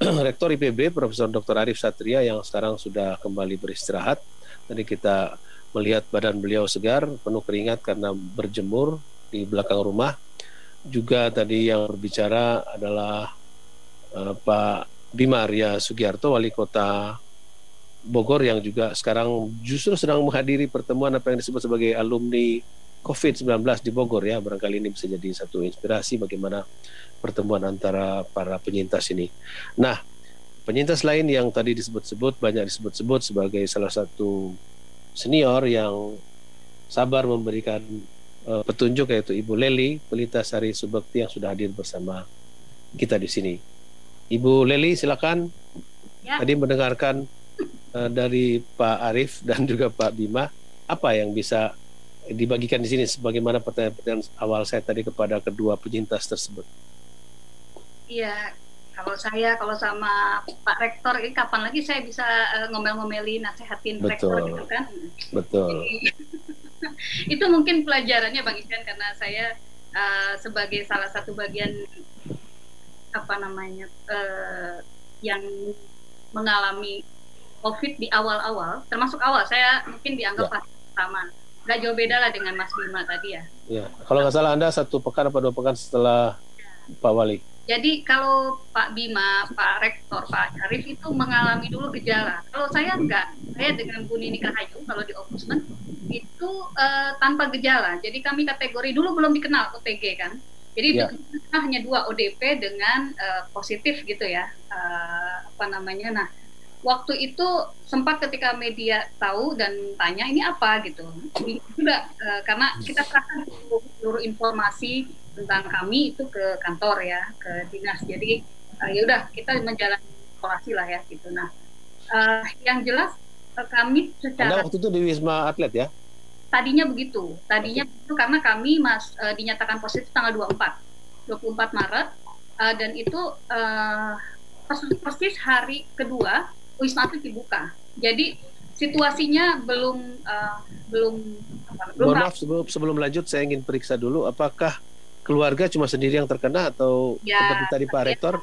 Rektor IPB Profesor Dr. Arief Satria yang sekarang sudah kembali beristirahat. Tadi kita melihat badan beliau segar, penuh keringat karena berjemur di belakang rumah. Juga tadi yang berbicara adalah Pak Bima Arya Sugiarto, Wali Kota Bogor, yang juga sekarang justru sedang menghadiri pertemuan apa yang disebut sebagai alumni COVID-19 di Bogor ya. Barangkali ini bisa jadi satu inspirasi bagaimana pertemuan antara para penyintas ini. Nah, penyintas lain yang tadi banyak disebut-sebut sebagai salah satu senior yang sabar memberikan petunjuk, yaitu Ibu Leli Pelita Sari Subekti yang sudah hadir bersama kita di sini. Ibu Leli, silakan. Ya. Tadi mendengarkan dari Pak Arief dan juga Pak Bima, apa yang bisa dibagikan di sini sebagaimana pertanyaan-pertanyaan awal saya tadi kepada kedua penyintas tersebut. Iya, kalau sama Pak Rektor ini kapan lagi saya bisa ngomel-ngomelin, nasehatin Rektor Betul. gitu kan? Betul. Itu mungkin pelajarannya Bang Iskan, karena saya sebagai salah satu bagian yang mengalami COVID di awal-awal, termasuk awal saya mungkin dianggap fase pertama. Nggak jauh beda lah dengan Mas Bima tadi ya. Ya, kalau nggak salah Anda 1 pekan atau 2 pekan setelah Pak Wali. Jadi kalau Pak Bima, Pak Rektor, Pak Arif itu mengalami dulu gejala. Kalau saya enggak, saya dengan Bu Nini Rahayu kalau di Ombudsman itu tanpa gejala. Jadi kami kategori dulu belum dikenal OTG kan. Jadi hanya 2 ODP dengan positif gitu ya. Nah, waktu itu sempat ketika media tahu dan tanya ini apa gitu. Juga karena kita serahkan seluruh informasi tentang kami itu ke kantor ya, ke dinas. Jadi ya udah kita menjalani isolasi lah ya gitu. Nah, yang jelas kami secara Anda waktu itu di Wisma Atlet ya? Tadinya begitu. Itu karena kami dinyatakan positif tanggal 24 Maret dan itu persis hari kedua Wisma Atlet dibuka. Jadi situasinya belum Mohon maaf, sebelum lanjut saya ingin periksa dulu apakah keluarga cuma sendiri yang terkena atau seperti tadi Pak Rektor?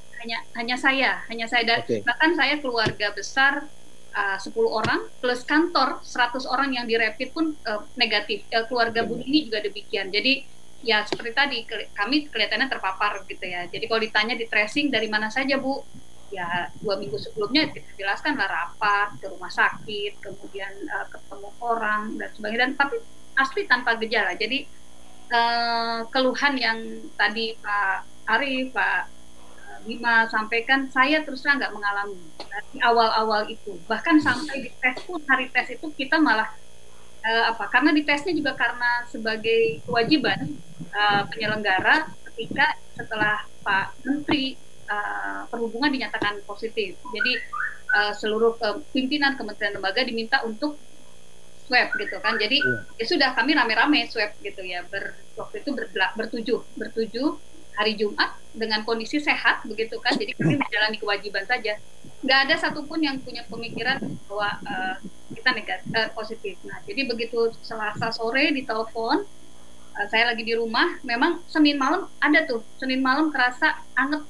Hanya saya dan bahkan saya keluarga besar 10 orang plus kantor 100 orang yang dirapid pun negatif. Keluarga Bu Nini juga demikian. Jadi ya seperti tadi kami kelihatannya terpapar gitu ya. Jadi kalau ditanya di tracing dari mana saja Bu? Ya 2 minggu sebelumnya kita jelaskan lah rapat ke rumah sakit, kemudian ketemu orang dan sebagainya, tapi asli tanpa gejala. Jadi keluhan yang tadi Pak Arif, Pak Bima sampaikan, saya terus terang nggak mengalami dari awal-awal itu. Bahkan sampai di tes pun, hari tes itu kita malah karena di tesnya juga karena sebagai kewajiban penyelenggara ketika setelah Pak Menteri Perhubungan dinyatakan positif. Jadi seluruh pimpinan kementerian lembaga diminta untuk swab gitu kan. Jadi ya sudah kami rame-rame swab gitu ya. Waktu itu bertujuh hari Jumat dengan kondisi sehat begitu kan. Jadi kami menjalani kewajiban saja. Nggak ada satupun yang punya pemikiran bahwa kita positif. Nah, jadi begitu Selasa sore ditelepon, saya lagi di rumah. Memang Senin malam ada tuh. Senin malam kerasa anget.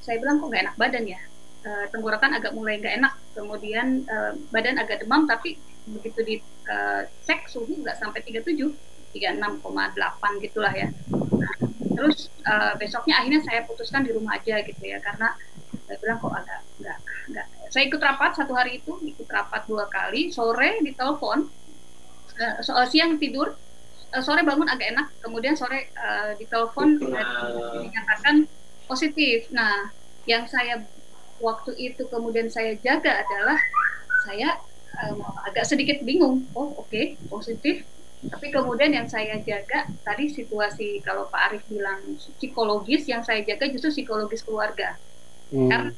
Saya bilang kok nggak enak badan ya, tenggorokan agak mulai nggak enak, kemudian badan agak demam, tapi begitu dicek suhu nggak sampai 37, 36,8 gitulah ya. Nah, terus besoknya akhirnya saya putuskan di rumah aja gitu ya, karena saya bilang kok agak nggak. Saya ikut rapat 1 hari itu, ikut rapat 2 kali, sore ditelepon, siang tidur, sore bangun agak enak, kemudian sore ditelepon dinyatakan positif. Nah, yang saya waktu itu kemudian saya jaga adalah saya agak sedikit bingung. Oh, oke, positif. Tapi kemudian yang saya jaga tadi situasi, kalau Pak Arif bilang psikologis, yang saya jaga justru psikologis keluarga. Karena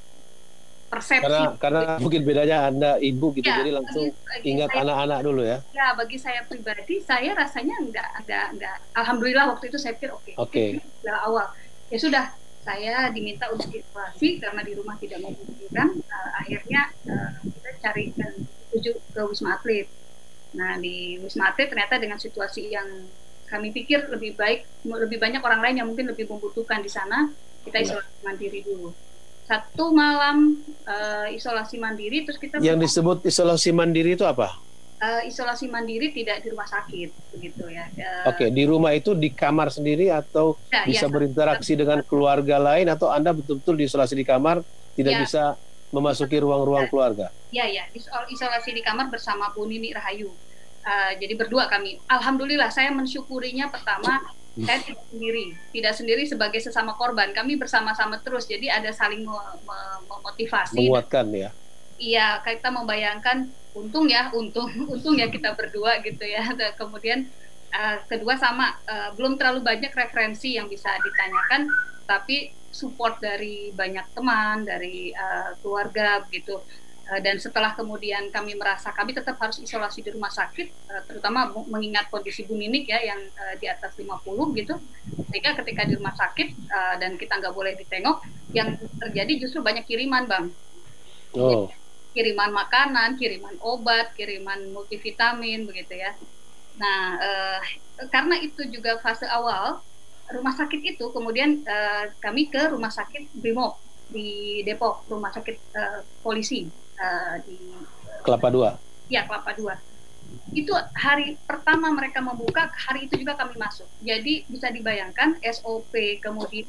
persepsi. Karena mungkin bedanya Anda ibu gitu, ya, jadi langsung ingat anak-anak dulu ya. Ya, bagi saya pribadi, saya rasanya enggak. Alhamdulillah waktu itu saya pikir oke. Dari awal. Ya sudah, saya diminta untuk isolasi karena di rumah tidak memungkinkan. Akhirnya kita carikan ke Wisma Atlet. Nah, di Wisma Atlet ternyata dengan situasi yang kami pikir lebih banyak orang lain yang mungkin lebih membutuhkan di sana, kita isolasi mandiri dulu. 1 malam isolasi mandiri, terus kita. Yang disebut isolasi mandiri itu apa? Isolasi mandiri tidak di rumah sakit, begitu ya. Oke, di rumah itu di kamar sendiri atau bisa berinteraksi dengan keluarga lain, atau Anda betul-betul diisolasi di kamar, tidak bisa memasuki ruang-ruang keluarga? Iya, isolasi di kamar bersama Bu Nini Rahayu. Jadi berdua kami. Alhamdulillah, saya mensyukurinya pertama, saya tidak sendiri sebagai sesama korban. Kami bersama-sama terus, jadi ada saling memotivasi. Menguatkan ya. Iya, kita membayangkan untung ya kita berdua gitu ya. Kemudian kedua sama belum terlalu banyak referensi yang bisa ditanyakan, tapi support dari banyak teman, dari keluarga begitu. Dan setelah kemudian kami merasa kami tetap harus isolasi di rumah sakit, terutama mengingat kondisi Bu Ninik ya yang di atas 50 gitu, sehingga ketika di rumah sakit dan kita nggak boleh ditengok, yang terjadi justru banyak kiriman, Bang. Oh. Kiriman makanan, kiriman obat, kiriman multivitamin begitu ya. Nah, karena itu juga fase awal rumah sakit itu, kemudian kami ke rumah sakit Brimob di Depok, rumah sakit polisi di Kelapa II. Ya, Kelapa II. Itu hari pertama mereka membuka, hari itu juga kami masuk. Jadi bisa dibayangkan SOP, kemudian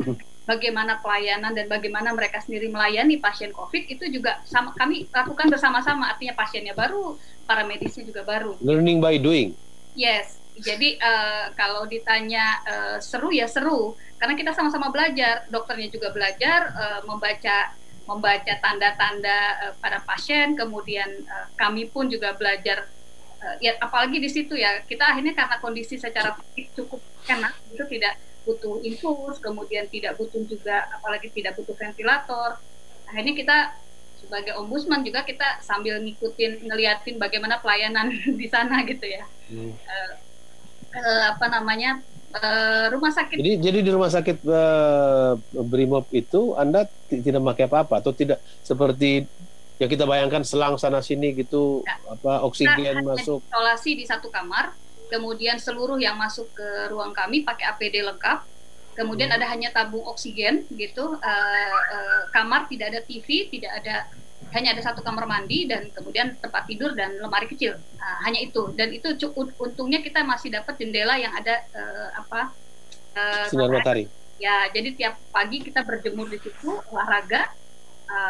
bagaimana pelayanan dan bagaimana mereka sendiri melayani pasien COVID itu juga sama kami lakukan bersama-sama. Artinya pasiennya baru, para medisnya juga baru. Learning by doing. Yes. Jadi kalau ditanya seru ya seru, karena kita sama-sama belajar. Dokternya juga belajar membaca tanda-tanda pada pasien, kemudian kami pun juga belajar. Ya apalagi di situ ya kita akhirnya karena kondisi secara fisik cukup enak itu tidak butuh infus, kemudian tidak butuh juga apalagi tidak butuh ventilator. Akhirnya kita sebagai ombudsman juga kita sambil ngeliatin bagaimana pelayanan di sana gitu ya. Rumah sakit. Jadi di rumah sakit Brimob itu Anda tidak pakai apa-apa atau tidak seperti ya kita bayangkan selang sana sini gitu, oksigen kita masuk. Isolasi di satu kamar, kemudian seluruh yang masuk ke ruang kami pakai APD lengkap, kemudian ada hanya tabung oksigen gitu, kamar tidak ada TV, hanya ada satu kamar mandi dan kemudian tempat tidur dan lemari kecil, hanya itu. Dan itu untungnya kita masih dapat jendela yang ada sinar matahari. Ya, jadi tiap pagi kita berjemur di situ, olahraga.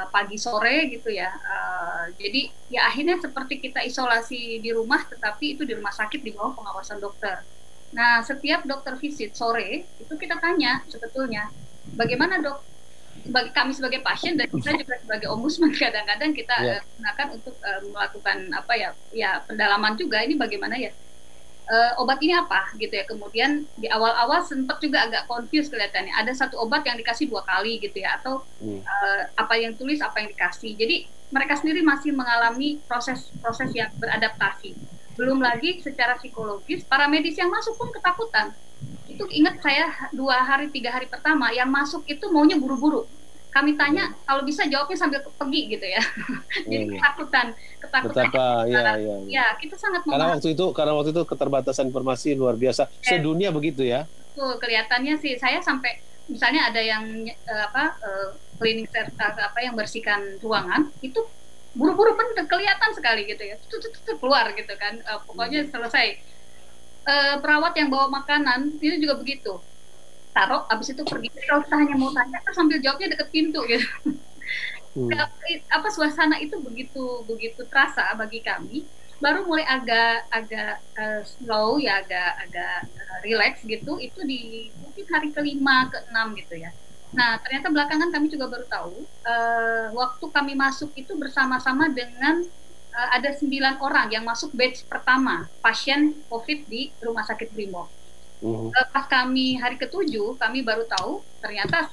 Pagi sore gitu ya, jadi ya akhirnya seperti kita isolasi di rumah, tetapi itu di rumah sakit di bawah pengawasan dokter. Nah setiap dokter visit sore itu kita tanya sebetulnya bagaimana dok, kami sebagai pasien dan kita juga sebagai ombudsman kadang-kadang kita gunakan untuk melakukan pendalaman juga ini bagaimana ya. Obat ini apa gitu ya, kemudian di awal-awal sempat juga agak confused kelihatannya, ada satu obat yang dikasih 2 kali gitu ya, atau apa yang tulis apa yang dikasih, jadi mereka sendiri masih mengalami proses yang beradaptasi, belum lagi secara psikologis para medis yang masuk pun ketakutan. Itu ingat saya 2 hari 3 hari pertama yang masuk itu maunya buru-buru. Kami tanya kalau bisa jawabnya sambil pergi gitu ya. Jadi ketakutan. Betapa ya kita sangat karena waktu itu keterbatasan informasi luar biasa. Sedunia begitu ya. Tuh kelihatannya sih saya sampai misalnya ada yang cleaning yang bersihkan ruangan itu buru-buru pun kelihatan sekali gitu ya. Keluar gitu kan. Pokoknya selesai. Perawat yang bawa makanan itu juga begitu. Taruh, abis itu pergi. Kalau kita hanya mau tanya, kan sambil jawabnya deket pintu gitu. Suasana itu begitu terasa bagi kami. Baru mulai agak slow ya, agak relax gitu. Itu di mungkin hari ke-5, ke-6 gitu ya. Nah ternyata belakangan kami juga baru tahu waktu kami masuk itu bersama-sama dengan ada 9 orang yang masuk batch pertama pasien COVID di Rumah Sakit Brimob. Pas kami hari ke-7 kami baru tahu ternyata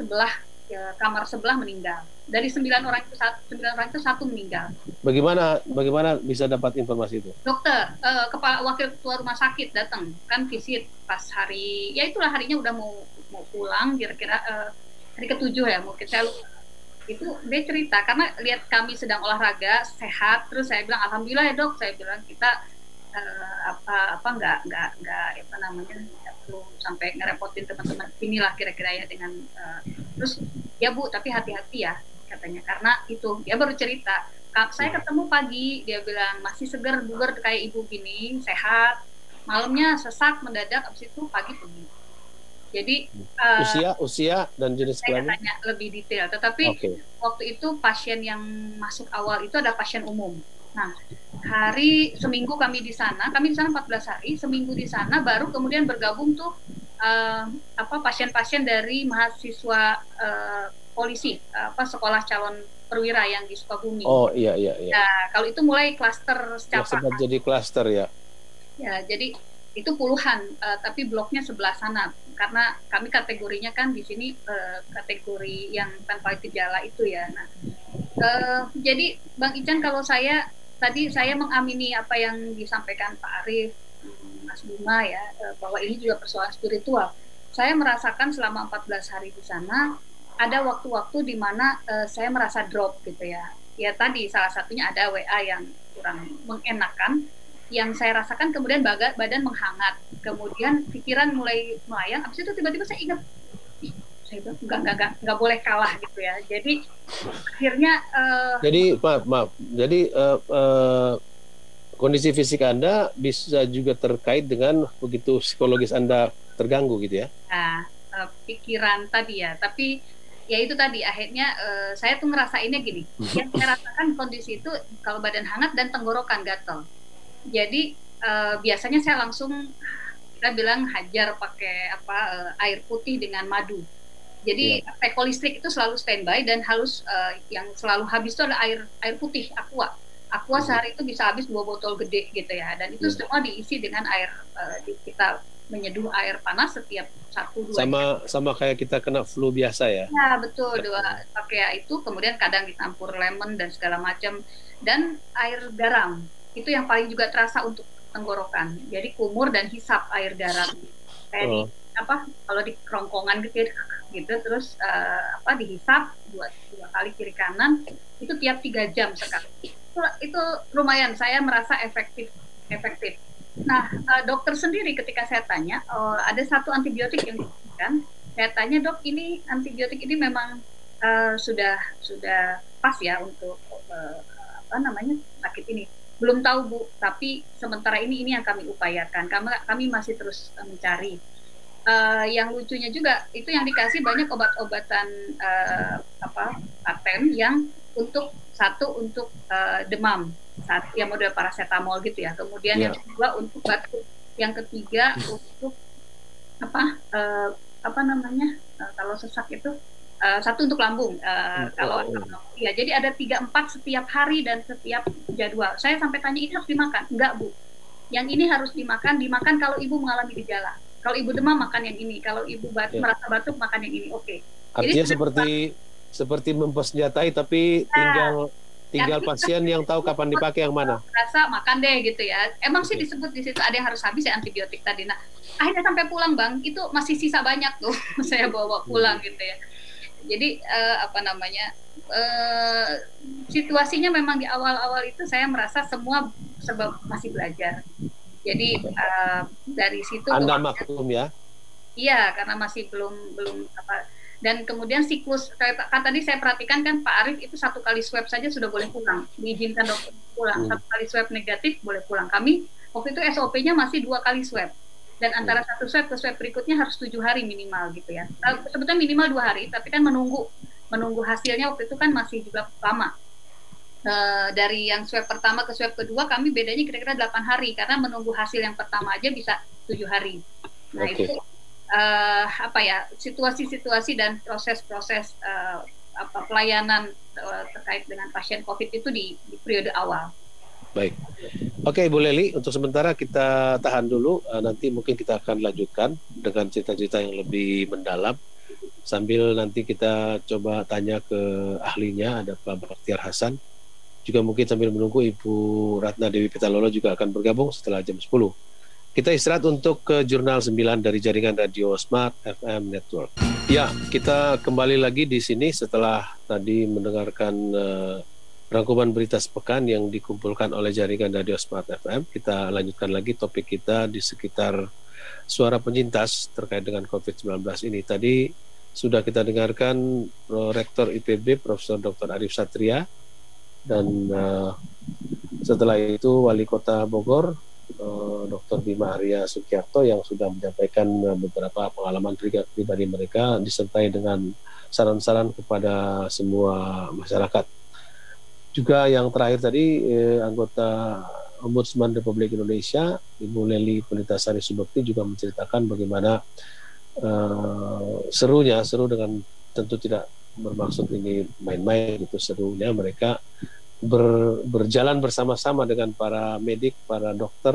kamar sebelah meninggal. Dari 9 orang itu satu meninggal. Bagaimana bisa dapat informasi itu? Dokter, wakil ketua rumah sakit datang kan visit pas hari, ya itulah harinya udah mau pulang kira-kira hari ke-7 ya mungkin saya lupa. Itu dia cerita karena lihat kami sedang olahraga sehat, terus saya bilang alhamdulillah ya dok, saya bilang kita nggak perlu sampai ngerepotin teman-teman sini lah kira-kira ya dengan terus ya Bu tapi hati-hati ya katanya, karena itu dia baru cerita saya ketemu pagi dia bilang masih segar bugar kayak ibu gini sehat, malamnya sesak mendadak abis itu pagi pergi. Jadi usia dan jenis kelamin saya tanya lebih detail, tetapi waktu itu pasien yang masuk awal itu ada pasien umum. Nah, seminggu kami di sana 14 hari, seminggu di sana baru kemudian bergabung tuh pasien-pasien dari mahasiswa polisi, sekolah calon perwira yang di Sukabumi. Oh iya. Nah, kalau itu mulai klaster secara sempat jadi klaster ya. Ya, jadi itu puluhan, tapi bloknya sebelah sana. Karena kami kategorinya kan di sini kategori yang tanpa gejala itu ya. Nah, Jadi Bang Ican, kalau tadi saya mengamini apa yang disampaikan Pak Arief, Mas Bima ya, bahwa ini juga persoalan spiritual. Saya merasakan selama 14 hari di sana ada waktu-waktu di mana saya merasa drop gitu ya. Ya tadi salah satunya ada WA yang kurang mengenakan, yang saya rasakan kemudian badan menghangat, kemudian pikiran mulai melayang. Habis itu tiba-tiba saya ingat, saya bilang nggak boleh kalah gitu ya. Jadi akhirnya jadi maaf. Jadi kondisi fisik Anda bisa juga terkait dengan begitu psikologis Anda terganggu gitu ya. Nah, pikiran tadi ya, tapi ya itu tadi akhirnya saya tuh ngerasainnya gini. Yang saya rasakan kondisi itu kalau badan hangat dan tenggorokan gatal. Jadi biasanya saya langsung, kita bilang hajar pakai air putih dengan madu. Jadi teko listrik itu selalu standby dan harus yang selalu habis itu adalah air putih aqua. Aqua sehari itu bisa habis 2 botol gede gitu ya. Dan itu semua diisi dengan air, kita menyeduh air panas setiap 1-2 jam. Sama kayak kita kena flu biasa ya. Ya betul, pakai itu, kemudian kadang dicampur lemon dan segala macam, dan air garam. Itu yang paling juga terasa untuk tenggorokan. Jadi kumur dan hisap air garam. Kayak kalau di kerongkongan gitu terus dihisap dua kali kiri kanan, itu tiap 3 jam sekali. Itu lumayan, saya merasa efektif. Nah, dokter sendiri ketika saya tanya, ada satu antibiotik yang diberikan, saya tanya, dok, ini antibiotik ini memang sudah pas ya untuk sakit ini? Belum tahu Bu, tapi sementara ini yang kami upayakan. Kami masih terus mencari. Yang lucunya juga itu yang dikasih banyak obat-obatan paten yang untuk demam, yang model paracetamol gitu ya. Kemudian yang kedua untuk batuk, yang ketiga untuk kalau sesak itu satu untuk lambung. Ya, jadi ada 3-4 setiap hari dan setiap jadwal. Saya sampai tanya, ini harus dimakan? Enggak Bu, yang ini harus dimakan kalau ibu mengalami gejala. Kalau ibu demam makan yang ini, kalau ibu merasa batuk makan yang ini. Oke. Artinya seperti mempersenjatai, tapi tinggal pasien yang tahu kapan dipakai yang mana. Rasa makan deh gitu ya. Emang sih disebut di situ ada yang harus habis ya antibiotik tadi. Nah, akhirnya sampai pulang Bang, itu masih sisa banyak tuh saya bawa pulang gitu ya. Jadi situasinya memang di awal-awal itu saya merasa semua sebab masih belajar. Jadi dari situ Anda maklum ya. Iya, karena masih belum dan kemudian siklus kayak tadi saya perhatikan kan Pak Arief itu 1 kali swab saja sudah boleh pulang, diizinkan dokter pulang. 1 kali swab negatif boleh pulang. Kami waktu itu SOP-nya masih 2 kali swab, dan antara 1 swab ke swab berikutnya harus 7 hari minimal gitu ya. Sebetulnya minimal 2 hari, tapi kan menunggu hasilnya waktu itu kan masih juga lama. Dari yang swab pertama ke swab kedua kami bedanya kira-kira 8 hari, karena menunggu hasil yang pertama aja bisa 7 hari. Nah itu situasi-situasi dan proses-proses pelayanan terkait dengan pasien COVID itu di periode awal. Baik. Oke, Bu Leli, untuk sementara kita tahan dulu. Nanti mungkin kita akan lanjutkan dengan cerita-cerita yang lebih mendalam. Sambil nanti kita coba tanya ke ahlinya, ada Pak Bakhtiar Hasan. Juga mungkin sambil menunggu Ibu Ratna Dewi Pitalolo juga akan bergabung setelah jam 10. Kita istirahat untuk ke Jurnal 9 dari jaringan Radio Smart FM Network. Ya, kita kembali lagi di sini setelah tadi mendengarkan rangkuman berita sepekan yang dikumpulkan oleh jaringan Radio Smart FM. Kita lanjutkan lagi topik kita di sekitar suara penyintas terkait dengan COVID-19 ini. Tadi sudah kita dengarkan Rektor IPB Profesor Dr. Arief Satria, dan setelah itu Wali Kota Bogor Dr. Bima Arya Sugiarto yang sudah menyampaikan beberapa pengalaman pribadi mereka disertai dengan saran-saran kepada semua masyarakat. Juga yang terakhir tadi anggota Ombudsman Republik Indonesia Ibu Leli Pulitasari Subekti juga menceritakan bagaimana seru dengan, tentu tidak bermaksud ini main-main gitu, serunya mereka berjalan bersama-sama dengan para medik, para dokter,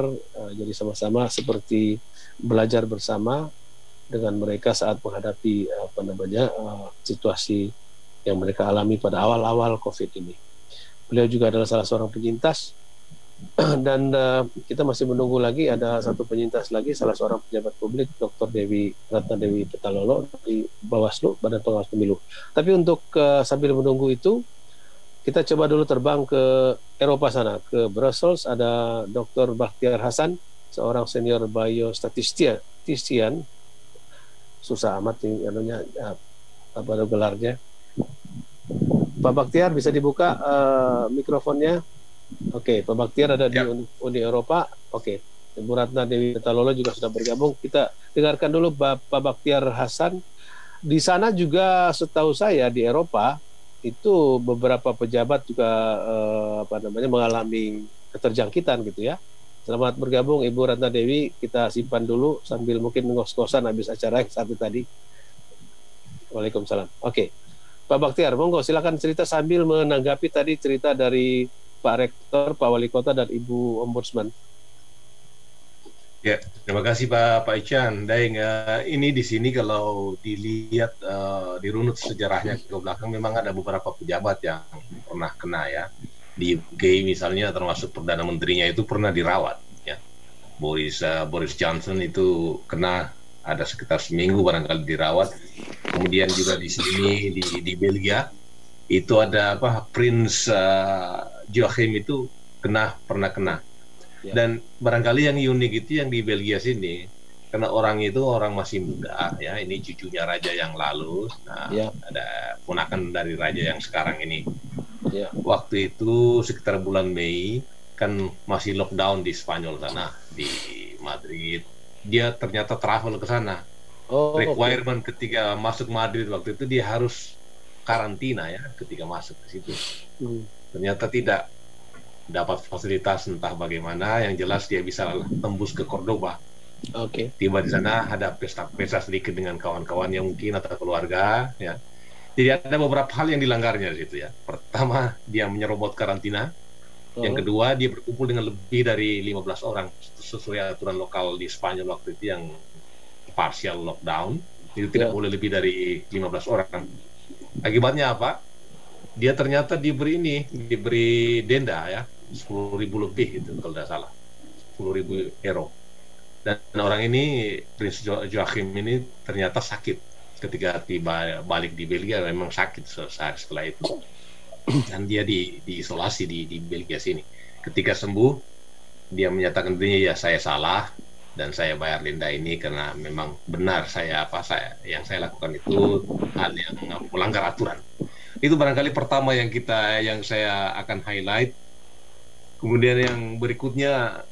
jadi sama-sama seperti belajar bersama dengan mereka saat menghadapi situasi yang mereka alami pada awal-awal COVID ini. Beliau juga adalah salah seorang penyintas dan kita masih menunggu lagi ada satu penyintas lagi, salah seorang pejabat publik, Dr. Dewi Ratna Dewi Petalolo dari Bawaslu, Badan Pengawas Pemilu. Tapi untuk sambil menunggu itu, kita coba dulu terbang ke Eropa sana, ke Brussels. Ada Dr. Bakhtiar Hasan, seorang senior biostatistician. Susah amat nih anunya, apa gelarnya. Pak Bakhtiar, bisa dibuka mikrofonnya? Oke, Pak Bakhtiar ada di Uni Eropa. Oke, Ibu Ratna Dewi Petalolo juga sudah bergabung. Kita dengarkan dulu Pak Bakhtiar Hasan. Di sana juga setahu saya di Eropa itu beberapa pejabat juga mengalami keterjangkitan gitu ya. Selamat bergabung Ibu Ratna Dewi. Kita simpan dulu sambil mungkin ngos-ngosan habis acara yang satu tadi. Waalaikumsalam. Oke, Pak Bakhtiar, monggo silakan cerita sambil menanggapi tadi cerita dari Pak Rektor, Pak Wali Kota, dan Ibu Ombudsman. Ya, terima kasih Pak Ican. Daeng, ini di sini kalau dilihat dirunut sejarahnya ke belakang, memang ada beberapa pejabat yang pernah kena ya. Di UK misalnya, termasuk Perdana Menterinya itu pernah dirawat. Ya. Boris Johnson itu kena, ada sekitar seminggu barangkali dirawat. Kemudian juga di sini di Belgia itu ada Prince Joachim itu pernah kena. Ya. Dan barangkali yang unik itu yang di Belgia sini, karena orang itu orang masih muda ya, ini cucunya raja yang lalu, ada ponakan dari raja yang sekarang ini. Ya. Waktu itu sekitar bulan Mei kan masih lockdown di Spanyol sana, di Madrid. Dia ternyata travel ke sana. Requirement ketika masuk Madrid waktu itu dia harus karantina ya ketika masuk ke situ. Ternyata tidak dapat fasilitas entah bagaimana, yang jelas dia bisa tembus ke Cordoba. Tiba di sana ada pesta sedikit dengan kawan-kawan yang mungkin atau keluarga ya. Jadi ada beberapa hal yang dilanggarnya di situ ya. Pertama, dia menyerobot karantina. Yang kedua, dia berkumpul dengan lebih dari 15 orang sesuai aturan lokal di Spanyol waktu itu yang partial lockdown. Itu tidak boleh lebih dari 15 orang. Akibatnya apa? Dia ternyata diberi denda ya, 10.000 lebih itu kalau tidak salah, 10.000 euro. Dan orang ini, Prince Joachim ini ternyata sakit ketika tiba balik di Belgia, memang sakit sehari setelah itu. Dan dia diisolasi di Belgia sini. Ketika sembuh, dia menyatakan dirinya, ya saya salah dan saya bayar denda ini karena memang benar yang saya lakukan itu hal yang melanggar aturan. Itu barangkali pertama yang saya akan highlight. Kemudian yang berikutnya,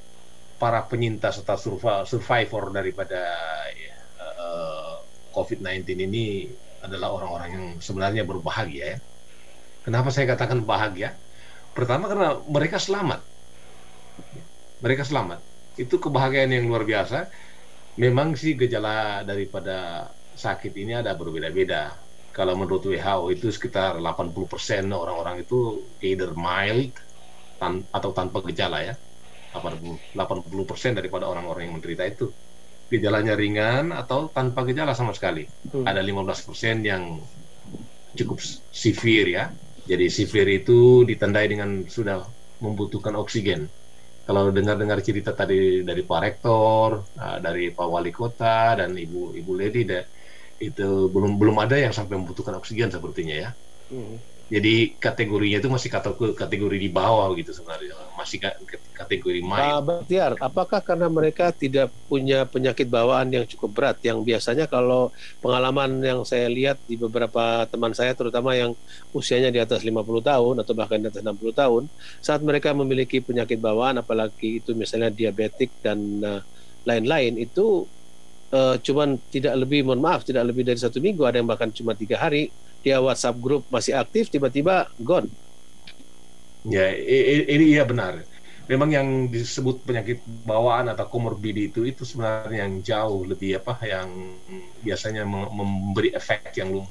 para penyintas atau survivor daripada COVID-19 ini adalah orang-orang yang sebenarnya berbahagia ya. Kenapa saya katakan bahagia? Pertama karena mereka selamat. Mereka selamat. Itu kebahagiaan yang luar biasa. Memang sih gejala daripada sakit ini ada berbeda-beda. Kalau menurut WHO itu sekitar 80% orang-orang itu either mild atau tanpa gejala ya. 80% daripada orang-orang yang menderita itu gejalanya ringan atau tanpa gejala sama sekali. Ada 15% yang cukup severe ya. Jadi severe itu ditandai dengan sudah membutuhkan oksigen. Kalau dengar cerita tadi dari Pak Rektor, dari Pak Wali Kota dan Ibu Lady, itu belum ada yang sampai membutuhkan oksigen sepertinya ya. Jadi kategorinya itu masih kategori di bawah gitu sebenarnya, masih kategori mild. Pak Bakhtiar, apakah karena mereka tidak punya penyakit bawaan yang cukup berat, yang biasanya kalau pengalaman yang saya lihat di beberapa teman saya, terutama yang usianya di atas 50 tahun atau bahkan di atas 60 tahun, saat mereka memiliki penyakit bawaan, apalagi itu misalnya diabetik dan lain-lain, itu cuman tidak lebih dari 1 minggu, ada yang bahkan cuma 3 hari, dia WhatsApp grup masih aktif, tiba-tiba gone. Ya, ini iya benar. Memang yang disebut penyakit bawaan atau komorbid itu sebenarnya yang jauh lebih yang biasanya memberi efek yang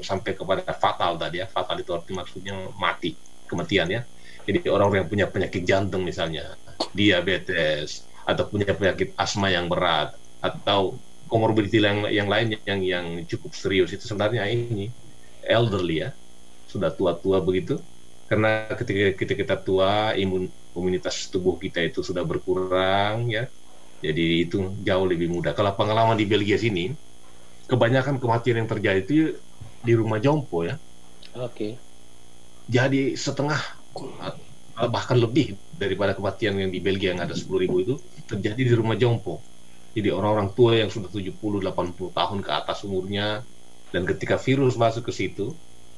sampai kepada fatal tadi ya. Fatal itu artinya maksudnya mati, kematian ya. Jadi orang yang punya penyakit jantung misalnya, diabetes, atau punya penyakit asma yang berat, atau komorbiditi yang lain yang cukup serius, itu sebenarnya ini elderly ya, sudah tua-tua begitu. Karena ketika kita tua, imunitas tubuh kita itu sudah berkurang ya. Jadi itu jauh lebih mudah. Kalau pengalaman di Belgia sini, kebanyakan kematian yang terjadi itu di rumah jompo ya. Oke. Jadi setengah bahkan lebih daripada kematian yang di Belgia yang ada 10.000 itu terjadi di rumah jompo. Jadi orang-orang tua yang sudah 70-80 tahun ke atas umurnya, dan ketika virus masuk ke situ,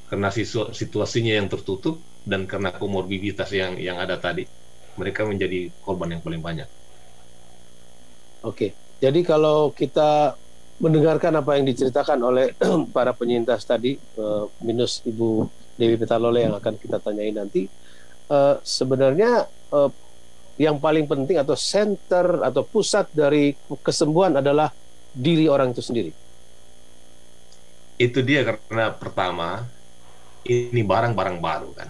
karena situasinya yang tertutup dan karena komorbiditas yang ada tadi, mereka menjadi korban yang paling banyak. Oke, jadi kalau kita mendengarkan apa yang diceritakan oleh para penyintas tadi, minus Ibu Dewi Petalole yang akan kita tanyai nanti, sebenarnya yang paling penting atau center atau pusat dari kesembuhan adalah diri orang itu sendiri. Itu dia, karena pertama ini barang-barang baru kan.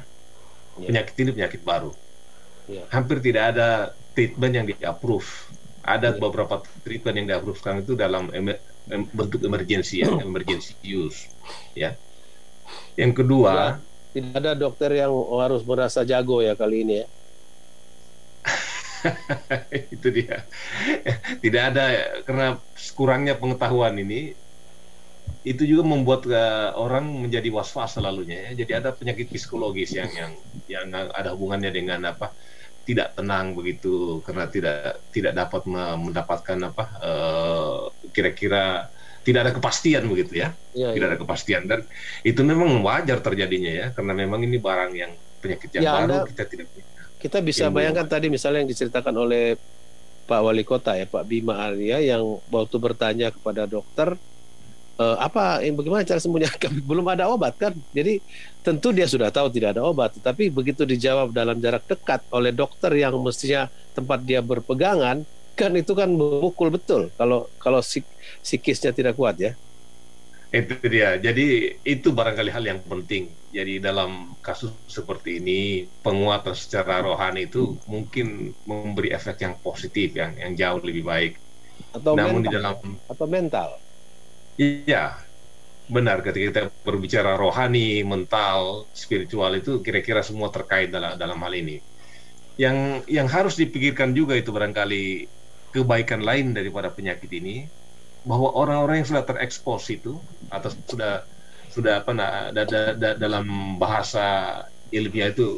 Penyakit ini penyakit baru. Hampir tidak ada treatment yang di-approve. Ada beberapa treatment yang di-approve sekarang itu dalam bentuk emergency ya, emergency use ya. Yang kedua, tidak ada dokter yang harus merasa jago ya kali ini ya. Itu dia. Tidak ada, karena kurangnya pengetahuan ini itu juga membuat orang menjadi was-was selalunya ya. Jadi ada penyakit psikologis yang ada hubungannya dengan tidak tenang begitu, karena tidak dapat mendapatkan kira-kira tidak ada kepastian begitu ya. Tidak ada kepastian, dan itu memang wajar terjadinya ya, karena memang ini barang yang penyakit yang baru, kita bisa bayangkan tadi misalnya yang diceritakan oleh Pak Wali Kota ya, Pak Bima Arya, yang waktu bertanya kepada dokter bagaimana cara sembuhnya, belum ada obat kan. Jadi tentu dia sudah tahu tidak ada obat, tapi begitu dijawab dalam jarak dekat oleh dokter yang mestinya tempat dia berpegangan, kan itu kan memukul betul kalau psikisnya tidak kuat ya. Itu dia. Jadi itu barangkali hal yang penting. Jadi dalam kasus seperti ini, penguatan secara rohani itu mungkin memberi efek yang positif, yang jauh lebih baik. Namun di dalam mental. Iya, benar. Ketika kita berbicara rohani, mental, spiritual, itu kira-kira semua terkait dalam hal ini. Yang harus dipikirkan juga itu barangkali kebaikan lain daripada penyakit ini, bahwa orang-orang yang sudah terekspos itu atau sudah dalam bahasa ilmiah itu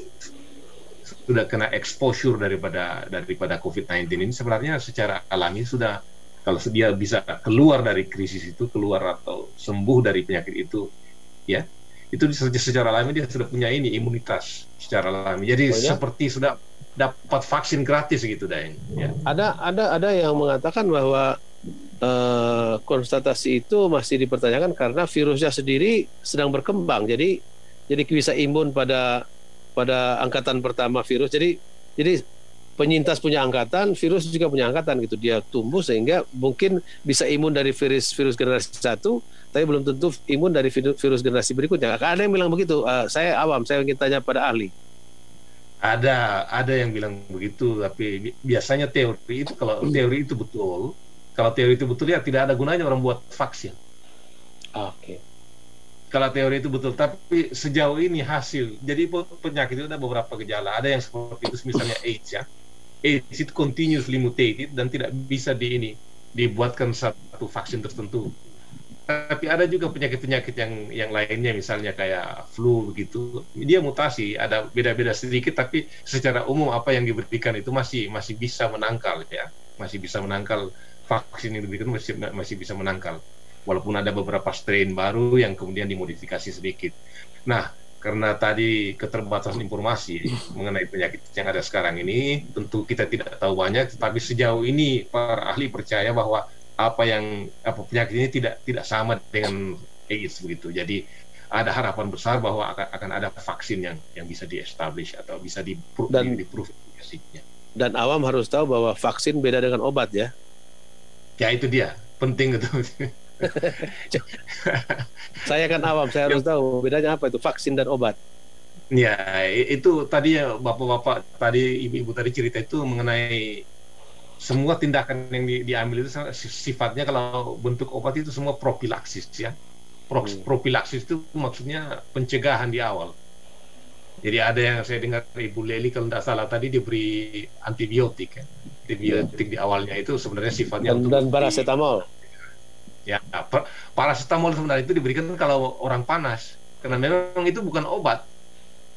sudah kena exposure daripada COVID-19 ini, sebenarnya secara alami sudah, kalau dia bisa keluar dari krisis itu, keluar atau sembuh dari penyakit itu ya, itu secara alami dia sudah punya imunitas secara alami. Jadi seperti sudah dapat vaksin gratis gitu, Daeng ya. Ada yang mengatakan bahwa konstatasi itu masih dipertanyakan karena virusnya sendiri sedang berkembang. Jadi bisa imun pada angkatan pertama virus. Jadi penyintas punya angkatan, virus juga punya angkatan gitu. Dia tumbuh sehingga mungkin bisa imun dari virus generasi 1, tapi belum tentu imun dari virus generasi berikutnya. Ada yang bilang begitu. Saya awam, saya ingin tanya pada ahli. Ada yang bilang begitu, tapi biasanya teori itu, kalau teori itu betul, ya tidak ada gunanya orang buat vaksin. Oke. Kalau teori itu betul, tapi sejauh ini hasil, jadi penyakit itu ada beberapa gejala. Ada yang seperti itu, misalnya AIDS ya. AIDS itu continuously mutated dan tidak bisa dibuatkan satu vaksin tertentu. Tapi ada juga penyakit-penyakit yang lainnya, misalnya kayak flu begitu. Dia mutasi, ada beda-beda sedikit, tapi secara umum apa yang diberikan itu masih bisa menangkal ya. Masih bisa menangkal, vaksin yang diberikan masih bisa menangkal. Walaupun ada beberapa strain baru yang kemudian dimodifikasi sedikit. Nah, karena tadi keterbatasan informasi mengenai penyakit yang ada sekarang ini, tentu kita tidak tahu banyak, tetapi sejauh ini para ahli percaya bahwa penyakit ini tidak sama dengan AIDS begitu. Jadi ada harapan besar bahwa akan ada vaksin yang bisa di-establish atau bisa di-prove efekasinya. Dan awam harus tahu bahwa vaksin beda dengan obat ya. Ya itu dia, penting itu. Saya kan awam, saya harus tahu bedanya apa itu vaksin dan obat. Ya, itu tadi ya bapak-bapak tadi, ibu-ibu tadi cerita itu mengenai semua tindakan yang diambil itu sifatnya, kalau bentuk obat itu semua profilaksis ya. Propilaksis itu maksudnya pencegahan di awal. Jadi ada yang saya dengar Ibu Leli kalau tidak salah tadi diberi antibiotik ya. Antibiotik di awalnya itu sebenarnya sifatnya dan paracetamol. Ya, paracetamol sebenarnya itu diberikan kalau orang panas karena memang itu bukan obat.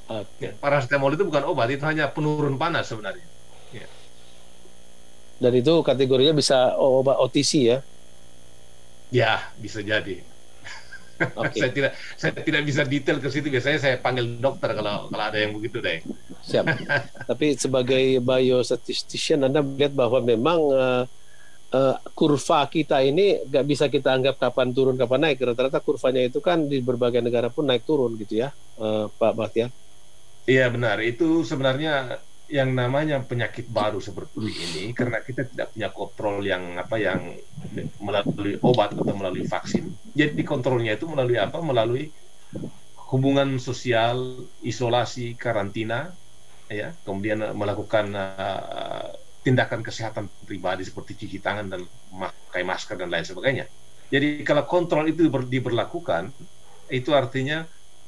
Okay. Paracetamol itu bukan obat, itu hanya penurun panas sebenarnya. Ya. Dan itu kategorinya bisa obat OTC ya? Ya, bisa jadi. Okay. saya tidak bisa detail ke situ. Biasanya saya panggil dokter kalau ada yang begitu deh. Siap. Tapi sebagai biostatistician Anda melihat bahwa memang kurva kita ini nggak bisa kita anggap kapan turun kapan naik. Rata-rata kurvanya itu kan di berbagai negara pun naik turun gitu ya, Pak Bahtiar. Iya benar. Itu sebenarnya yang namanya penyakit baru seperti ini karena kita tidak punya kontrol yang melalui obat atau melalui vaksin. Jadi kontrolnya itu melalui apa? Melalui hubungan sosial, isolasi, karantina, ya, kemudian melakukan tindakan kesehatan pribadi seperti cuci tangan dan memakai masker dan lain sebagainya. Jadi kalau kontrol itu diberlakukan, itu artinya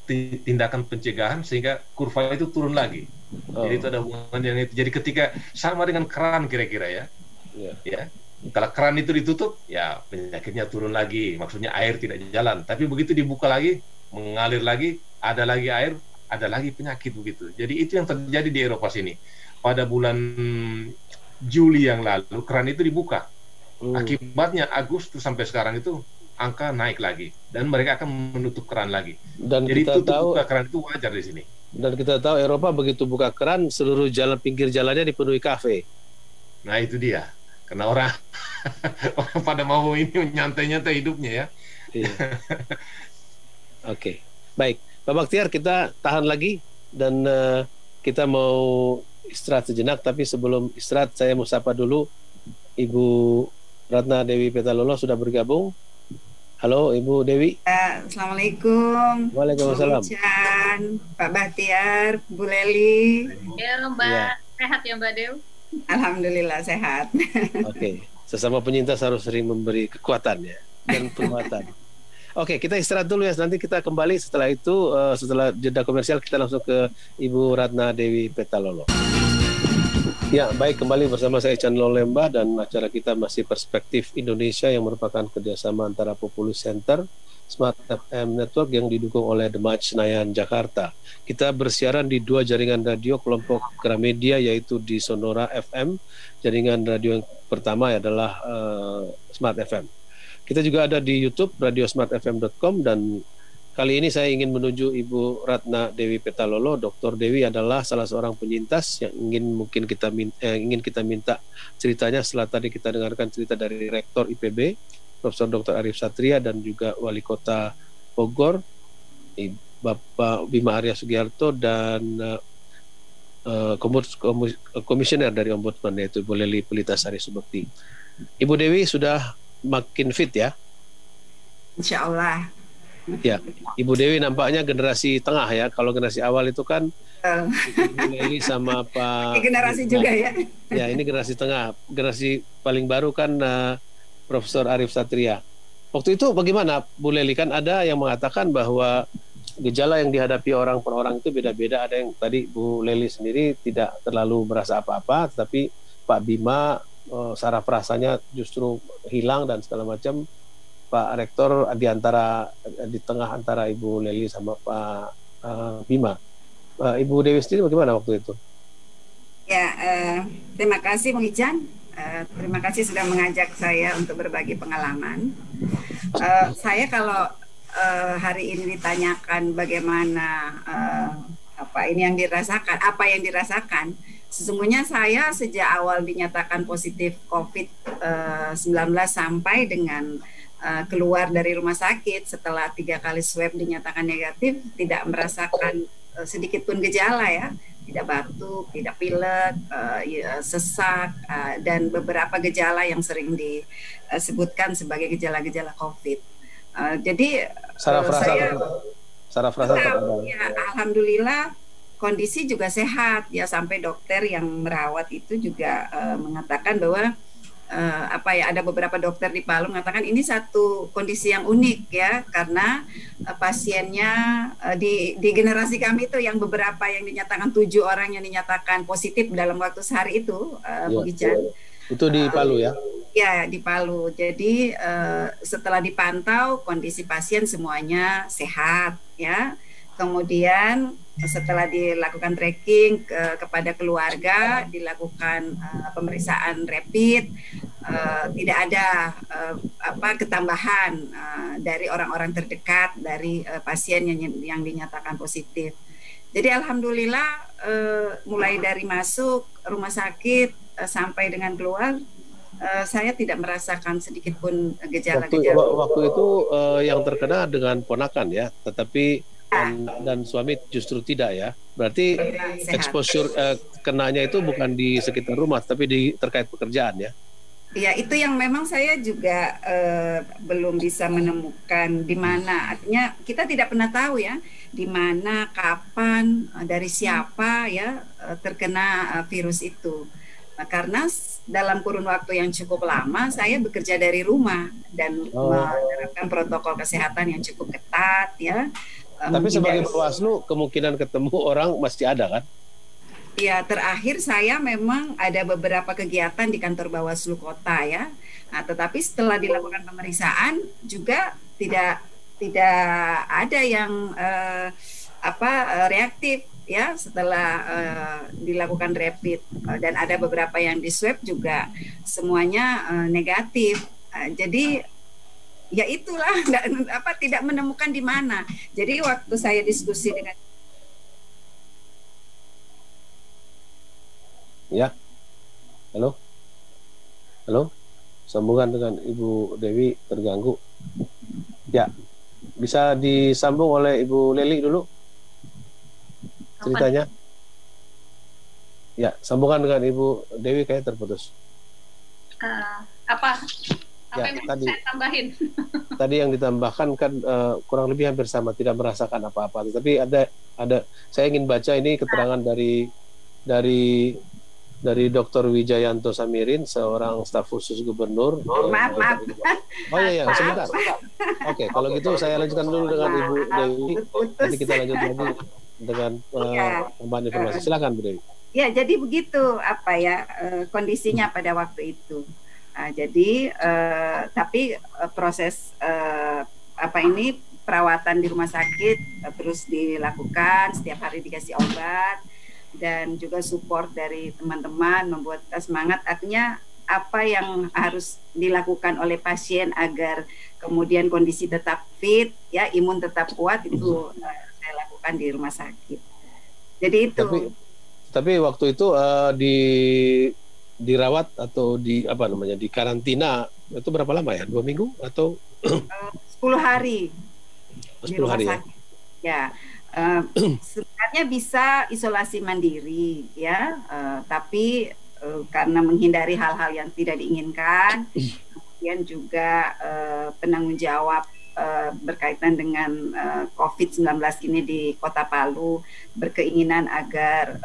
tindakan pencegahan sehingga kurva itu turun lagi. Jadi itu ada hubungan yang itu. Jadi ketika sama dengan keran kira-kira ya. Ya. Kalau keran itu ditutup, ya penyakitnya turun lagi. Maksudnya air tidak jalan. Tapi begitu dibuka lagi, mengalir lagi, ada lagi air, ada lagi penyakit begitu. Jadi itu yang terjadi di Eropa sini. Pada bulan Juli yang lalu keran itu dibuka. Akibatnya Agustus sampai sekarang itu angka naik lagi dan mereka akan menutup keran lagi. Dan jadi kita tahu buka keran itu wajar di sini. Dan kita tahu Eropa begitu buka keran seluruh jalan pinggir jalannya dipenuhi kafe. Nah itu dia. Karena orang pada mau ini nyantai-nyantai hidupnya ya. Iya. Oke. Baik. Pak Bahtiar kita tahan lagi dan kita mau istirahat sejenak, tapi sebelum istirahat saya mau sapa dulu Ibu Ratna Dewi Petalolo sudah bergabung. Halo Ibu Dewi. Assalamualaikum. Waalaikumsalam. Pak Bahtiar, Bu Leli. Ya Mbak, ya. Sehat ya Mbak Dew? Alhamdulillah sehat. Oke, sesama penyintas harus sering memberi kekuatan ya dan penguatan. Oke, kita istirahat dulu ya. Nanti kita kembali setelah itu, setelah jeda komersial kita langsung ke Ibu Ratna Dewi Petalolo. Ya, baik, kembali bersama saya Chan Lolemba dan acara kita masih Perspektif Indonesia yang merupakan kerjasama antara Populus Center, Smart FM Network yang didukung oleh The Match Senayan Jakarta. Kita bersiaran di 2 jaringan radio kelompok Gramedia yaitu di Sonora FM. Jaringan radio yang pertama adalah Smart FM. Kita juga ada di YouTube radiosmartfm.com dan kali ini saya ingin menuju Ibu Ratna Dewi Petalolo. Dr. Dewi adalah salah seorang penyintas yang ingin kita minta ceritanya setelah tadi kita dengarkan cerita dari Rektor IPB, Profesor Dr. Arif Satria dan juga Wali Kota Bogor, Bapak Bima Arya Sugiarto dan komisioner dari Ombudsman yaitu Ibu Leli Pelitasari Subekti. Ibu Dewi sudah makin fit ya? Insya Allah. Ya, Ibu Dewi nampaknya generasi tengah ya. Kalau generasi awal itu kan Ibu Leli sama Pak generasi juga ya. Ya, ini generasi tengah. Generasi paling baru kan Profesor Arif Satria. Waktu itu bagaimana Bu Leli? Kan ada yang mengatakan bahwa gejala yang dihadapi orang per orang itu beda-beda. Ada yang tadi Bu Leli sendiri tidak terlalu merasa apa-apa, tetapi Pak Bima saraf rasanya justru hilang dan segala macam. Pak Rektor di tengah antara Ibu Leli sama Pak Bima. Ibu Dewi sendiri bagaimana waktu itu? Ya, terima kasih Bung Ican. Terima kasih sudah mengajak saya untuk berbagi pengalaman. Saya kalau hari ini ditanyakan bagaimana apa yang dirasakan, sesungguhnya saya sejak awal dinyatakan positif COVID-19 sampai dengan keluar dari rumah sakit setelah 3 kali swab dinyatakan negatif, tidak merasakan sedikit pun gejala ya, tidak batuk, tidak pilek, sesak, dan beberapa gejala yang sering disebutkan sebagai gejala-gejala COVID. Jadi saraf rasa ya, alhamdulillah kondisi juga sehat ya, sampai dokter yang merawat itu juga mengatakan bahwa ada beberapa dokter di Palu mengatakan ini satu kondisi yang unik ya, karena pasiennya di generasi kami itu yang beberapa yang dinyatakan 7 orang yang dinyatakan positif dalam waktu sehari itu, Bu Ican. Itu di Palu ya? Ya, di Palu. Jadi setelah dipantau kondisi pasien semuanya sehat ya. Kemudian setelah dilakukan tracking kepada keluarga, dilakukan pemeriksaan rapid, tidak ada ketambahan dari orang-orang terdekat dari pasien yang dinyatakan positif. Jadi alhamdulillah mulai dari masuk rumah sakit sampai dengan keluar, saya tidak merasakan sedikit pun gejala-gejala. Waktu itu yang terkena dengan ponakan ya, tetapi dan suami justru tidak ya. Berarti exposure kenanya itu bukan di sekitar rumah, tapi terkait pekerjaan ya. Ya, itu yang memang saya juga belum bisa menemukan di mana. Artinya kita tidak pernah tahu ya di mana, kapan, dari siapa ya terkena virus itu. Nah, karena dalam kurun waktu yang cukup lama saya bekerja dari rumah dan menerapkan protokol kesehatan yang cukup ketat ya. Tapi sebagai Bawaslu kemungkinan ketemu orang masih ada kan? Ya, terakhir saya memang ada beberapa kegiatan di kantor Bawaslu Kota ya. Nah, tetapi setelah dilakukan pemeriksaan juga tidak ada yang reaktif ya setelah dilakukan rapid, dan ada beberapa yang di swab juga semuanya negatif. Jadi ya itulah tidak menemukan di mana. Jadi waktu saya diskusi dengan halo, sambungan dengan Ibu Dewi terganggu. Ya, bisa disambung oleh Ibu Leli dulu ceritanya. Ya, sambungan dengan Ibu Dewi kayak terputus. Apa yang tadi saya tambahin? Tadi yang ditambahkan kan kurang lebih hampir sama, tidak merasakan apa-apa. Tapi ada saya ingin baca ini keterangan dari Dr. Wijayanto Samirin, seorang staf khusus gubernur. Maaf. Oh iya, sebentar. Oke, kalau gitu saya lanjutkan dulu dengan Ibu Dewi. Nanti kita lanjut lagi dengan tambahan informasi. Silakan Bu Dewi. Ya, jadi begitu kondisinya pada waktu itu. Nah, jadi tapi proses perawatan di rumah sakit terus dilakukan, setiap hari dikasih obat dan juga support dari teman-teman membuat kita semangat. Artinya apa yang harus dilakukan oleh pasien agar kemudian kondisi tetap fit ya, imun tetap kuat, itu saya lakukan di rumah sakit. Jadi itu. Tapi waktu itu dirawat atau di karantina itu berapa lama ya? 2 minggu atau 10 hari 10 hari ya? Sebenarnya bisa isolasi mandiri ya, tapi karena menghindari hal-hal yang tidak diinginkan, kemudian juga penanggung jawab berkaitan dengan COVID-19 ini di Kota Palu berkeinginan agar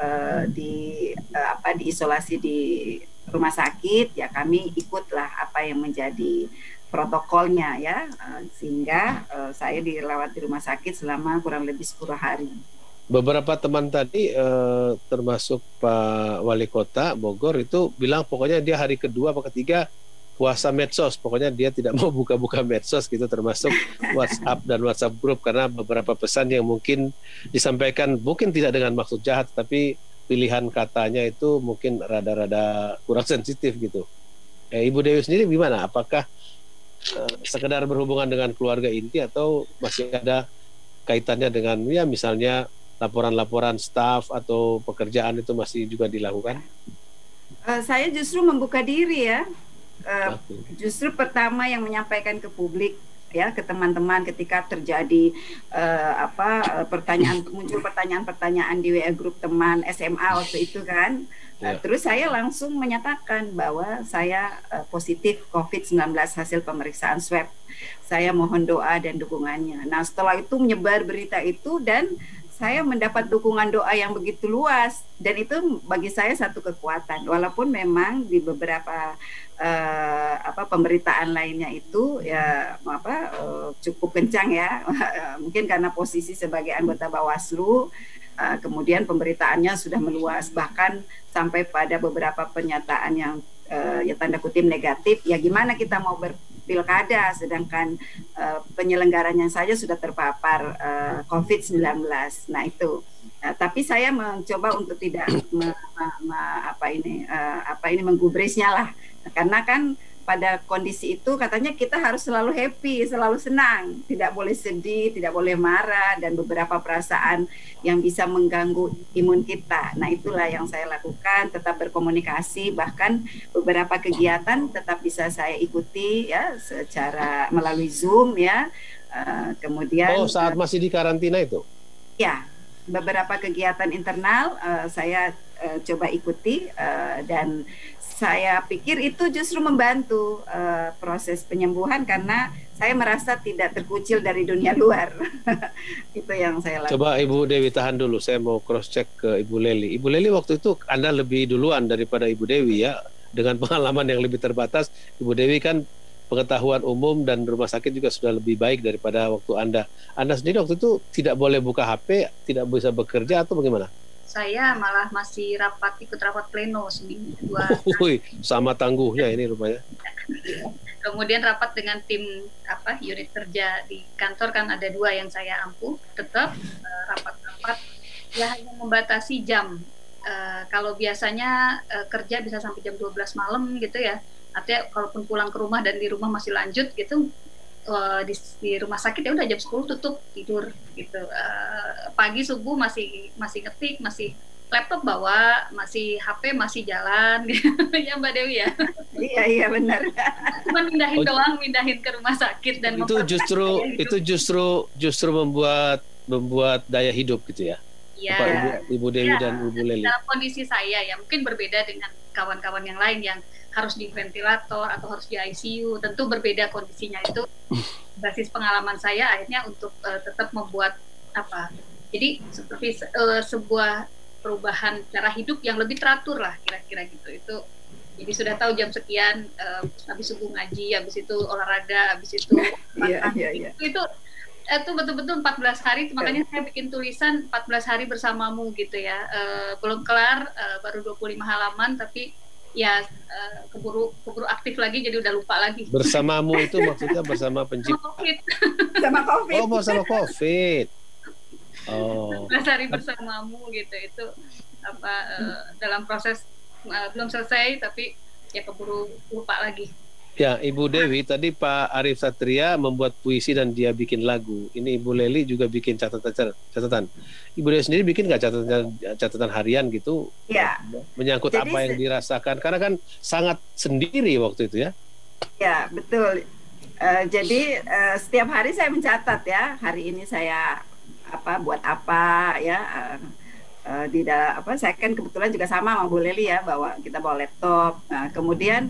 diisolasi di rumah sakit, ya kami ikutlah apa yang menjadi protokolnya ya, sehingga saya dirawat di rumah sakit selama kurang lebih 10 hari. Beberapa teman tadi termasuk Pak Wali Kota Bogor itu bilang pokoknya dia hari kedua atau ketiga puasa medsos, pokoknya dia tidak mau buka-buka medsos gitu, termasuk WhatsApp dan WhatsApp grup, karena beberapa pesan yang mungkin disampaikan mungkin tidak dengan maksud jahat, tapi pilihan katanya itu mungkin rada-rada kurang sensitif gitu. Ibu Dewi sendiri gimana? Apakah sekedar berhubungan dengan keluarga inti atau masih ada kaitannya dengan ya misalnya laporan-laporan staf atau pekerjaan itu masih juga dilakukan? Saya justru membuka diri ya. Justru pertama yang menyampaikan ke publik ya, ke teman-teman ketika terjadi muncul pertanyaan-pertanyaan di WA grup teman SMA waktu itu kan. Terus saya langsung menyatakan bahwa saya positif COVID-19 hasil pemeriksaan swab. Saya mohon doa dan dukungannya. Nah, setelah itu menyebar berita itu dan saya mendapat dukungan doa yang begitu luas, dan itu bagi saya satu kekuatan. Walaupun memang di beberapa pemberitaan lainnya itu ya cukup kencang ya, mungkin karena posisi sebagai anggota Bawaslu, kemudian pemberitaannya sudah meluas, bahkan sampai pada beberapa pernyataan yang ya tanda kutip negatif. Ya gimana kita mau berpilkada sedangkan penyelenggaranya saja sudah terpapar COVID-19. Nah itu, tapi saya mencoba untuk tidak menggubrisnya lah, karena kan pada kondisi itu katanya kita harus selalu happy, selalu senang, tidak boleh sedih, tidak boleh marah, dan beberapa perasaan yang bisa mengganggu imun kita. Nah itulah yang saya lakukan, tetap berkomunikasi, bahkan beberapa kegiatan tetap bisa saya ikuti ya secara melalui Zoom ya. Kemudian saat masih di karantina itu? Ya, beberapa kegiatan internal saya coba ikuti, dan saya pikir itu justru membantu proses penyembuhan karena saya merasa tidak terkucil dari dunia luar. Itu yang saya lakukan. Coba Ibu Dewi tahan dulu, saya mau cross check ke Ibu Leli. Ibu Leli, waktu itu Anda lebih duluan daripada Ibu Dewi ya, dengan pengalaman yang lebih terbatas. Ibu Dewi kan pengetahuan umum dan rumah sakit juga sudah lebih baik daripada waktu Anda. Anda sendiri waktu itu tidak boleh buka HP, tidak bisa bekerja atau bagaimana? Saya malah masih ikut rapat pleno seminggu 2 hari. Sama tangguhnya ini rupanya. Kemudian rapat dengan tim unit kerja di kantor, kan ada 2 yang saya ampuh, tetap rapat-rapat ya hanya membatasi jam. Kalau biasanya kerja bisa sampai jam 12 malam gitu ya. Artinya kalaupun pulang ke rumah dan di rumah masih lanjut gitu, di rumah sakit ya udah jam 10 tutup, tidur gitu. Pagi subuh masih ngetik, masih laptop bawa, masih HP masih jalan gitu. Ya Mbak Dewi ya. Iya benar. Cuma mindahin ke rumah sakit, dan itu justru membuat daya hidup gitu ya. Iya. Ibu Dewi dan Ibu Leli. Dalam kondisi saya ya mungkin berbeda dengan kawan-kawan yang lain yang harus di ventilator atau harus di ICU, tentu berbeda kondisinya. Itu basis pengalaman saya akhirnya untuk tetap membuat jadi seperti sebuah perubahan cara hidup yang lebih teratur lah kira-kira gitu. Itu jadi sudah tahu jam sekian habis subuh ngaji, habis itu olahraga, habis itu itu betul-betul 14 hari. Makanya saya bikin tulisan 14 hari bersamamu gitu ya. Belum kelar, baru 25 halaman, tapi ya keburu aktif lagi, jadi udah lupa lagi. Bersamamu itu maksudnya bersama pencipta. Sama COVID. Oh, bersama COVID. Oh. 14 hari bersamamu gitu, itu dalam proses belum selesai, tapi ya keburu lupa lagi. Ya, Ibu Dewi, tadi Pak Arief Satria membuat puisi dan dia bikin lagu. Ini Ibu Leli juga bikin catatan. Ibu Dewi sendiri bikin nggak catatan harian gitu? Ya. Menyangkut jadi, apa yang dirasakan? Karena kan sangat sendiri waktu itu ya. Ya, betul. Jadi setiap hari saya mencatat ya. Hari ini saya buat apa ya. Saya kan kebetulan juga sama Bu Leli ya, kita bawa laptop. Nah, kemudian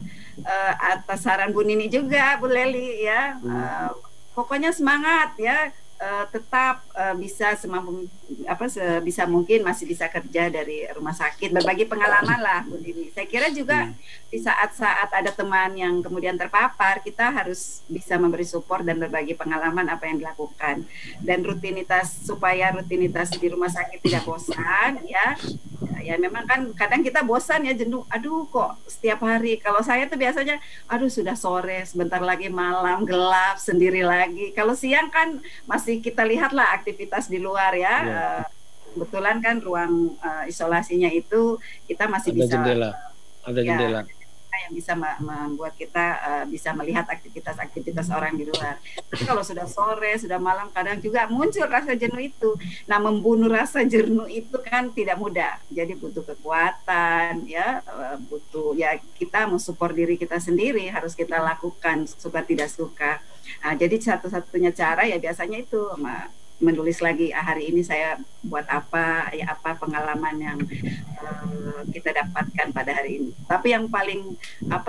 atas saran Bu Nini juga Bu Leli ya, pokoknya semangat ya, tetap bisa sebisa mungkin masih bisa kerja dari rumah sakit, berbagi pengalaman lah Bu Nini. Saya kira juga di saat-saat ada teman yang kemudian terpapar, kita harus bisa memberi support dan berbagi pengalaman apa yang dilakukan, dan supaya rutinitas di rumah sakit tidak bosan ya memang kan kadang kita bosan ya, jenuh, aduh kok setiap hari. Kalau saya tuh biasanya sudah sore, sebentar lagi malam, gelap, sendiri lagi. Kalau siang kan masih kita lihat lah aktivitas di luar ya. Kebetulan kan ruang isolasinya itu kita masih ada jendela yang bisa membuat kita bisa melihat aktivitas orang di luar. Tapi kalau sudah sore, sudah malam, kadang juga muncul rasa jenuh itu. Nah, membunuh rasa jenuh itu kan tidak mudah. Jadi butuh kekuatan ya, butuh ya, kita mensupport diri kita sendiri, harus kita lakukan suka tidak suka. Nah, jadi satu-satunya cara ya biasanya itu menulis lagi hari ini saya buat apa ya, apa pengalaman yang kita dapatkan pada hari ini. Tapi yang paling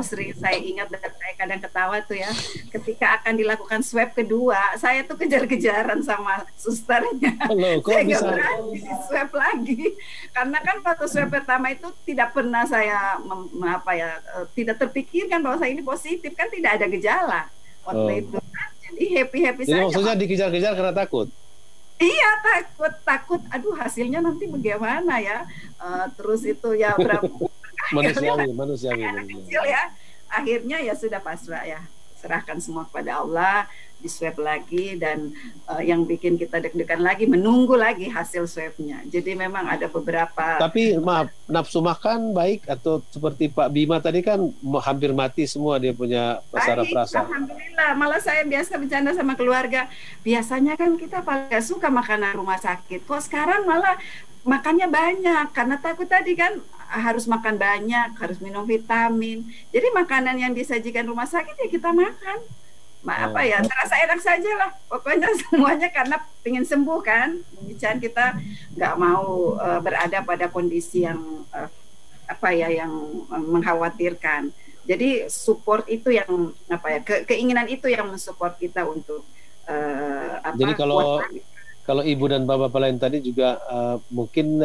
sering saya ingat dan saya kadang ketawa tuh ya, ketika akan dilakukan swab kedua, saya tuh kejar-kejaran sama susternya. Saya nggak berani swab lagi karena kan waktu swab pertama itu tidak pernah saya tidak terpikirkan bahwa saya ini positif, kan tidak ada gejala waktu itu. Jadi happy saja. Jadi maksudnya dikejar-kejar karena takut? Iya, takut. Aduh, hasilnya nanti bagaimana ya? Terus itu ya berapa? manusiawi. Kecil ya. Akhirnya ya sudah pasrah ya. Serahkan semua kepada Allah, di swab lagi, dan yang bikin kita deg-degan lagi menunggu lagi hasil swabnya. Jadi memang ada beberapa. Tapi maaf, nafsu makan baik atau seperti Pak Bima tadi kan hampir mati semua dia punya saraf rasa. Alhamdulillah, malah saya biasa bercanda sama keluarga. Biasanya kan kita paling gak suka makanan rumah sakit. Kok sekarang malah makannya banyak karena takut tadi kan harus makan banyak, harus minum vitamin. Jadi makanan yang disajikan rumah sakit ya kita makan. Terasa enak saja lah. Pokoknya semuanya karena ingin sembuh kan. Bicara kita nggak mau berada pada kondisi yang yang mengkhawatirkan. Jadi support itu yang keinginan itu yang mensupport kita untuk Jadi kalau ibu dan bapak lain tadi juga mungkin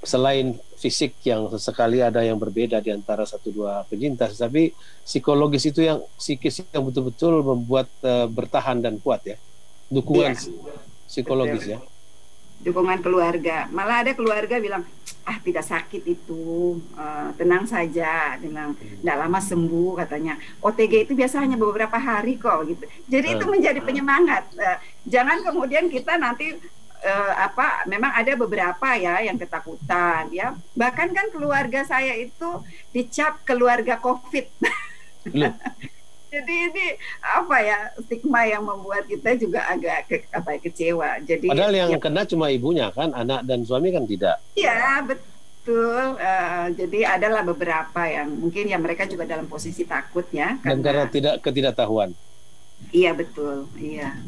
selain fisik yang sesekali ada yang berbeda di antara satu dua penyintas, tapi psikologis itu yang psikis yang betul-betul membuat bertahan dan kuat ya, dukungan psikologis ya, dukungan keluarga. Malah ada keluarga bilang tidak sakit itu, tenang saja, bilang tidak lama sembuh katanya. OTG itu biasa hanya beberapa hari kok gitu. Jadi itu menjadi penyemangat. Jangan kemudian kita nanti memang ada beberapa ya yang ketakutan ya. Bahkan kan keluarga saya itu dicap keluarga COVID. Jadi ini stigma yang membuat kita juga agak kecewa. Jadi padahal yang kena cuma ibunya kan, anak dan suami kan tidak. Iya, betul. Jadi adalah beberapa yang mungkin ya mereka juga dalam posisi takut ya. Dan karena ketidaktahuan. Iya, betul. Iya.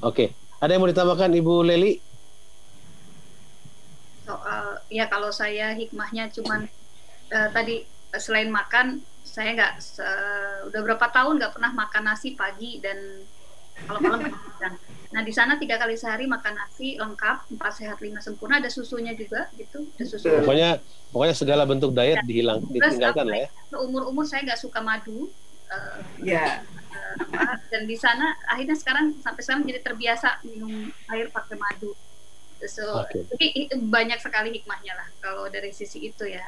Oke. Ada yang mau ditambahkan Ibu Leli? Soal kalau saya hikmahnya cuman tadi selain makan, saya udah berapa tahun nggak pernah makan nasi pagi dan kalau malam makan. Nah di sana 3 kali sehari makan nasi lengkap, 4 sehat 5 sempurna, ada susunya juga gitu. Ada susu. Pokoknya segala bentuk diet ditinggalkan lah ya. Umur saya nggak suka madu. Dan di sana akhirnya sampai sekarang jadi terbiasa minum air pakai madu. Jadi banyak sekali hikmahnya lah kalau dari sisi itu ya.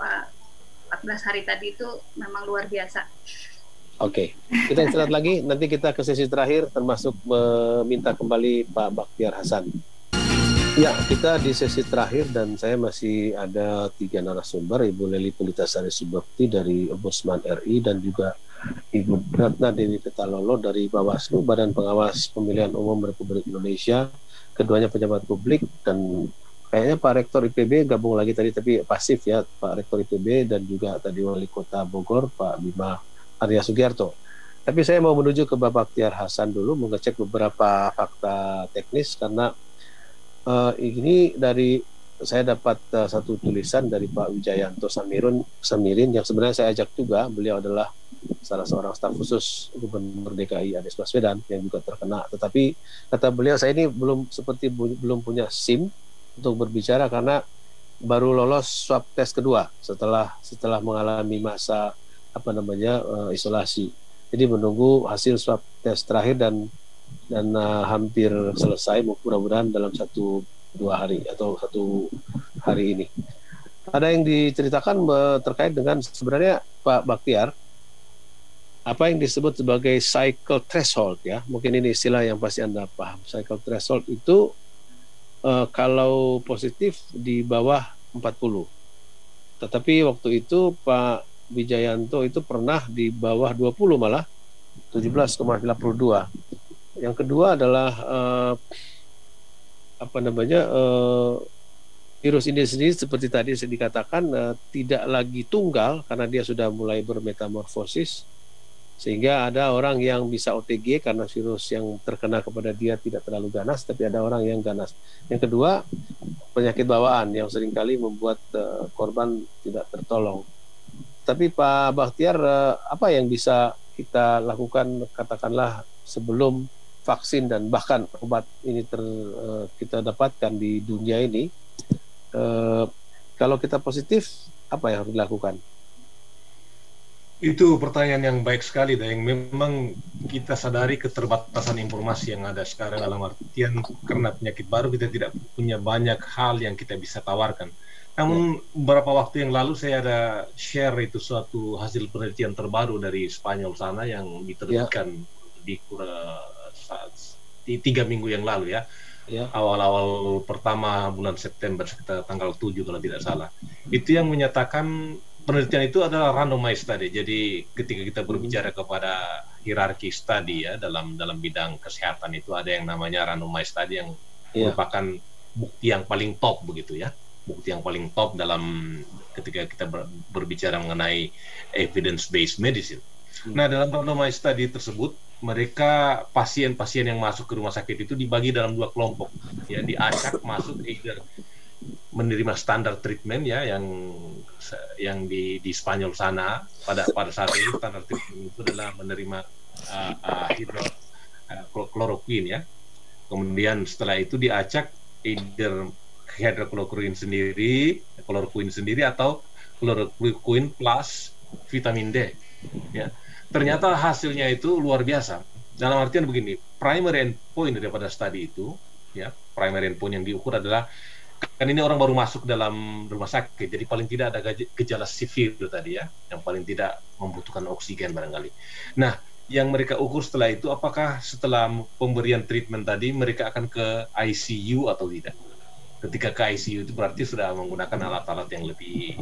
14 hari tadi itu memang luar biasa. Oke, kita istirahat lagi. Nanti kita ke sesi terakhir, termasuk meminta kembali Pak Bakhtiar Hasan. Ya, kita di sesi terakhir dan saya masih ada 3 narasumber, Ibu Leli Pulitasari Subakti dari Ombudsman RI dan juga Ibu Ratna Dewi Petalolo dari Bawaslu, Badan Pengawas Pemilihan Umum Republik Indonesia. Keduanya pejabat publik dan kayaknya Pak Rektor IPB gabung lagi tadi, tapi pasif ya, Pak Rektor IPB dan juga tadi Wali Kota Bogor, Pak Bima Arya Sugiarto. Tapi saya mau menuju ke Bapak Bakhtiar Hasan dulu, mengecek beberapa fakta teknis karena ini saya dapat satu tulisan dari Pak Wijayanto Samirin yang sebenarnya saya ajak juga. Beliau adalah salah seorang staf khusus Gubernur DKI Anies Baswedan yang juga terkena. Tetapi kata beliau, saya ini belum punya SIM untuk berbicara karena baru lolos swab tes kedua setelah mengalami masa isolasi. Jadi menunggu hasil swab tes terakhir dan hampir selesai, mudah-mudahan dalam 1-2 hari atau 1 hari ini. Ada yang diceritakan terkait dengan sebenarnya Pak Bakhtiar apa yang disebut sebagai cycle threshold ya. Mungkin ini istilah yang pasti Anda paham. Cycle threshold itu kalau positif di bawah 40. Tetapi waktu itu Pak Wijayanto itu pernah di bawah 20 malah 17,92. Yang kedua adalah virus ini sendiri seperti tadi saya dikatakan tidak lagi tunggal karena dia sudah mulai bermetamorfosis. Sehingga ada orang yang bisa OTG karena virus yang terkena kepada dia tidak terlalu ganas, tapi ada orang yang ganas. Yang kedua, penyakit bawaan yang seringkali membuat korban tidak tertolong. Tapi Pak Bakhtiar, apa yang bisa kita lakukan katakanlah sebelum vaksin dan bahkan obat ini kita dapatkan di dunia ini? Kalau kita positif, apa yang harus dilakukan? Itu pertanyaan yang baik sekali, dan memang kita sadari keterbatasan informasi yang ada sekarang, dalam artian karena penyakit baru kita tidak punya banyak hal yang kita bisa tawarkan. Namun beberapa waktu yang lalu saya ada share itu suatu hasil penelitian terbaru dari Spanyol sana yang diterbitkan di 3 minggu yang lalu ya. Awal-awal pertama bulan September sekitar tanggal 7 kalau tidak salah. Itu yang menyatakan penelitian itu adalah randomized study. Jadi ketika kita berbicara kepada hierarki studi ya dalam bidang kesehatan, itu ada yang namanya randomized study yang merupakan bukti yang paling top begitu ya. Bukti yang paling top dalam ketika kita berbicara mengenai evidence based medicine. Nah, dalam randomized study tersebut, mereka pasien-pasien yang masuk ke rumah sakit itu dibagi dalam 2 kelompok. Ya, diacak masuk either menerima standar treatment ya yang di Spanyol sana pada saat itu standar treatment itu adalah menerima hidrokloroquine ya. Kemudian setelah itu diacak either hidrokloroquine sendiri atau kloroquine plus vitamin D ya. Ternyata hasilnya itu luar biasa. Dalam artian begini, primary endpoint daripada studi itu ya, primary endpoint yang diukur adalah, kan ini orang baru masuk dalam rumah sakit, jadi paling tidak ada gejala severe itu tadi ya, yang paling tidak membutuhkan oksigen barangkali. Nah, yang mereka ukur setelah itu, apakah setelah pemberian treatment tadi mereka akan ke ICU atau tidak. Ketika ke ICU itu berarti sudah menggunakan alat-alat yang lebih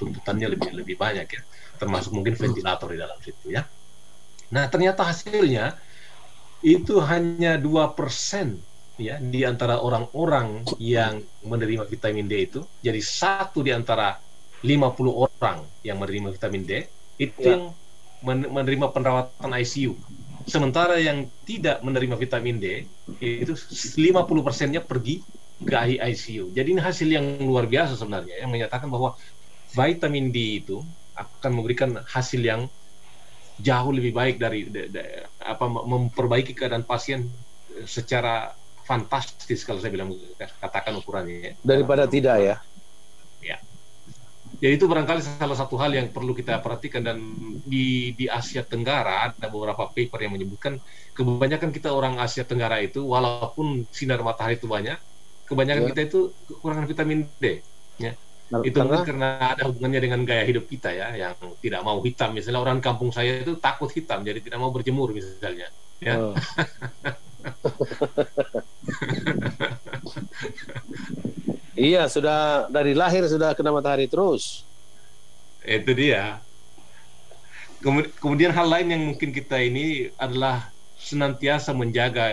tuntutannya lebih banyak ya, termasuk mungkin ventilator di dalam situ ya. Nah, ternyata hasilnya itu hanya 2% ya di antara orang-orang yang menerima vitamin D itu. Jadi 1 di antara 50 orang yang menerima vitamin D itu yang menerima perawatan ICU. Sementara yang tidak menerima vitamin D itu 50%-nya pergi ke ICU. Jadi ini hasil yang luar biasa sebenarnya, yang menyatakan bahwa vitamin D itu akan memberikan hasil yang jauh lebih baik dari memperbaiki keadaan pasien secara fantastis kalau saya bilang katakan ukurannya. Daripada tidak ya. Ya. Jadi itu barangkali salah satu hal yang perlu kita perhatikan, dan di Asia Tenggara ada beberapa paper yang menyebutkan kebanyakan kita orang Asia Tenggara itu walaupun sinar matahari itu banyak, kebanyakan kita itu kekurangan vitamin D ya. Itu mungkin karena ada hubungannya dengan gaya hidup kita ya, yang tidak mau hitam. Misalnya orang kampung saya itu takut hitam, jadi tidak mau berjemur misalnya ya. Iya, sudah dari lahir sudah kena matahari terus. Itu dia. Kemudian hal lain yang mungkin kita ini adalah senantiasa menjaga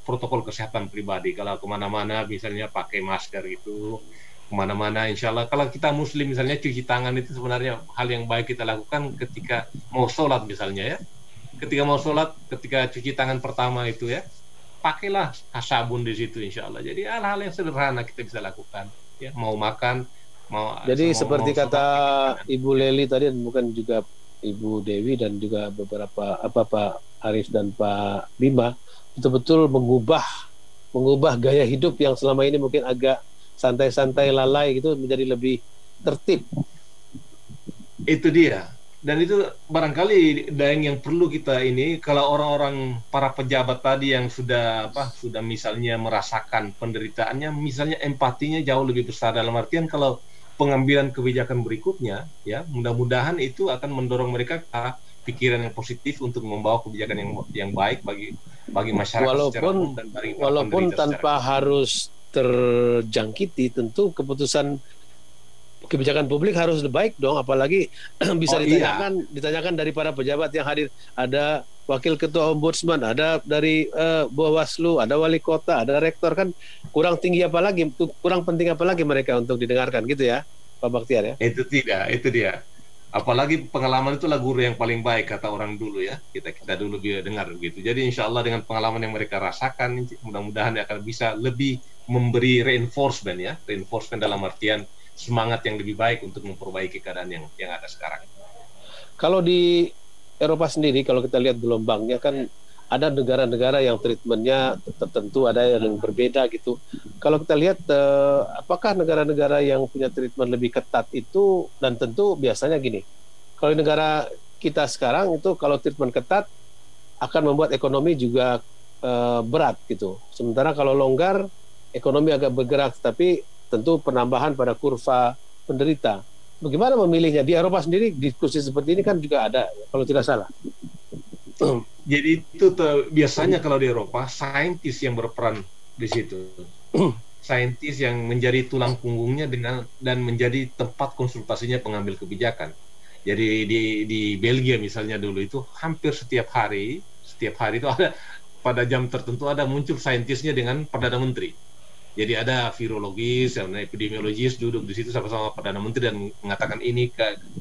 protokol kesehatan pribadi. Kalau kemana-mana misalnya pakai masker itu, kemana-mana insya Allah. Kalau kita muslim misalnya cuci tangan itu sebenarnya hal yang baik kita lakukan ketika mau sholat misalnya ya. Ketika mau sholat, ketika cuci tangan pertama itu ya, pakailah sabun di situ insya Allah. Jadi hal-hal yang sederhana kita bisa lakukan ya. Mau makan, jadi seperti kata Ibu Leli tadi, dan bukan juga Ibu Dewi dan juga beberapa Pak Arif dan Pak Bima, betul-betul mengubah gaya hidup yang selama ini mungkin agak santai-santai lalai gitu menjadi lebih tertib. Itu dia. Dan itu barangkali yang perlu kita ini, kalau orang-orang para pejabat tadi yang sudah misalnya merasakan penderitaannya, misalnya empatinya jauh lebih besar, dalam artian kalau pengambilan kebijakan berikutnya ya, mudah-mudahan itu akan mendorong mereka ke pikiran yang positif untuk membawa kebijakan yang baik bagi masyarakat secara umum dan bagi walaupun tanpa harus terjangkiti, tentu keputusan kebijakan publik harus baik dong, apalagi bisa ditanyakan dari para pejabat yang hadir. Ada wakil ketua ombudsman, ada dari Bawaslu, ada wali kota, ada rektor, kan kurang penting apa lagi mereka untuk didengarkan gitu ya, Pak Bakhtiar ya. Itu dia. Apalagi pengalaman itulah guru yang paling baik kata orang dulu ya. Kita dulu dengar begitu. Jadi insya Allah dengan pengalaman yang mereka rasakan, mudah-mudahan akan bisa lebih memberi reinforcement ya. Reinforcement dalam artian semangat yang lebih baik untuk memperbaiki keadaan yang ada sekarang. Kalau di Eropa sendiri, kalau kita lihat gelombangnya kan ada negara-negara yang treatmentnya tertentu, ada yang berbeda gitu. Kalau kita lihat, apakah negara-negara yang punya treatment lebih ketat itu, dan tentu biasanya gini, kalau di negara kita sekarang itu kalau treatment ketat akan membuat ekonomi juga berat gitu. Sementara kalau longgar, ekonomi agak bergerak, tapi tentu penambahan pada kurva penderita. Bagaimana memilihnya? Di Eropa sendiri diskusi seperti ini kan juga ada, kalau tidak salah. Jadi itu biasanya kalau di Eropa saintis yang berperan di situ, saintis yang menjadi tulang punggungnya dan menjadi tempat konsultasinya pengambil kebijakan. Jadi di Belgia misalnya dulu itu hampir setiap hari itu ada pada jam tertentu ada muncul saintisnya dengan perdana menteri. Jadi ada virologis, epidemiologis duduk di situ sama-sama perdana menteri dan mengatakan ini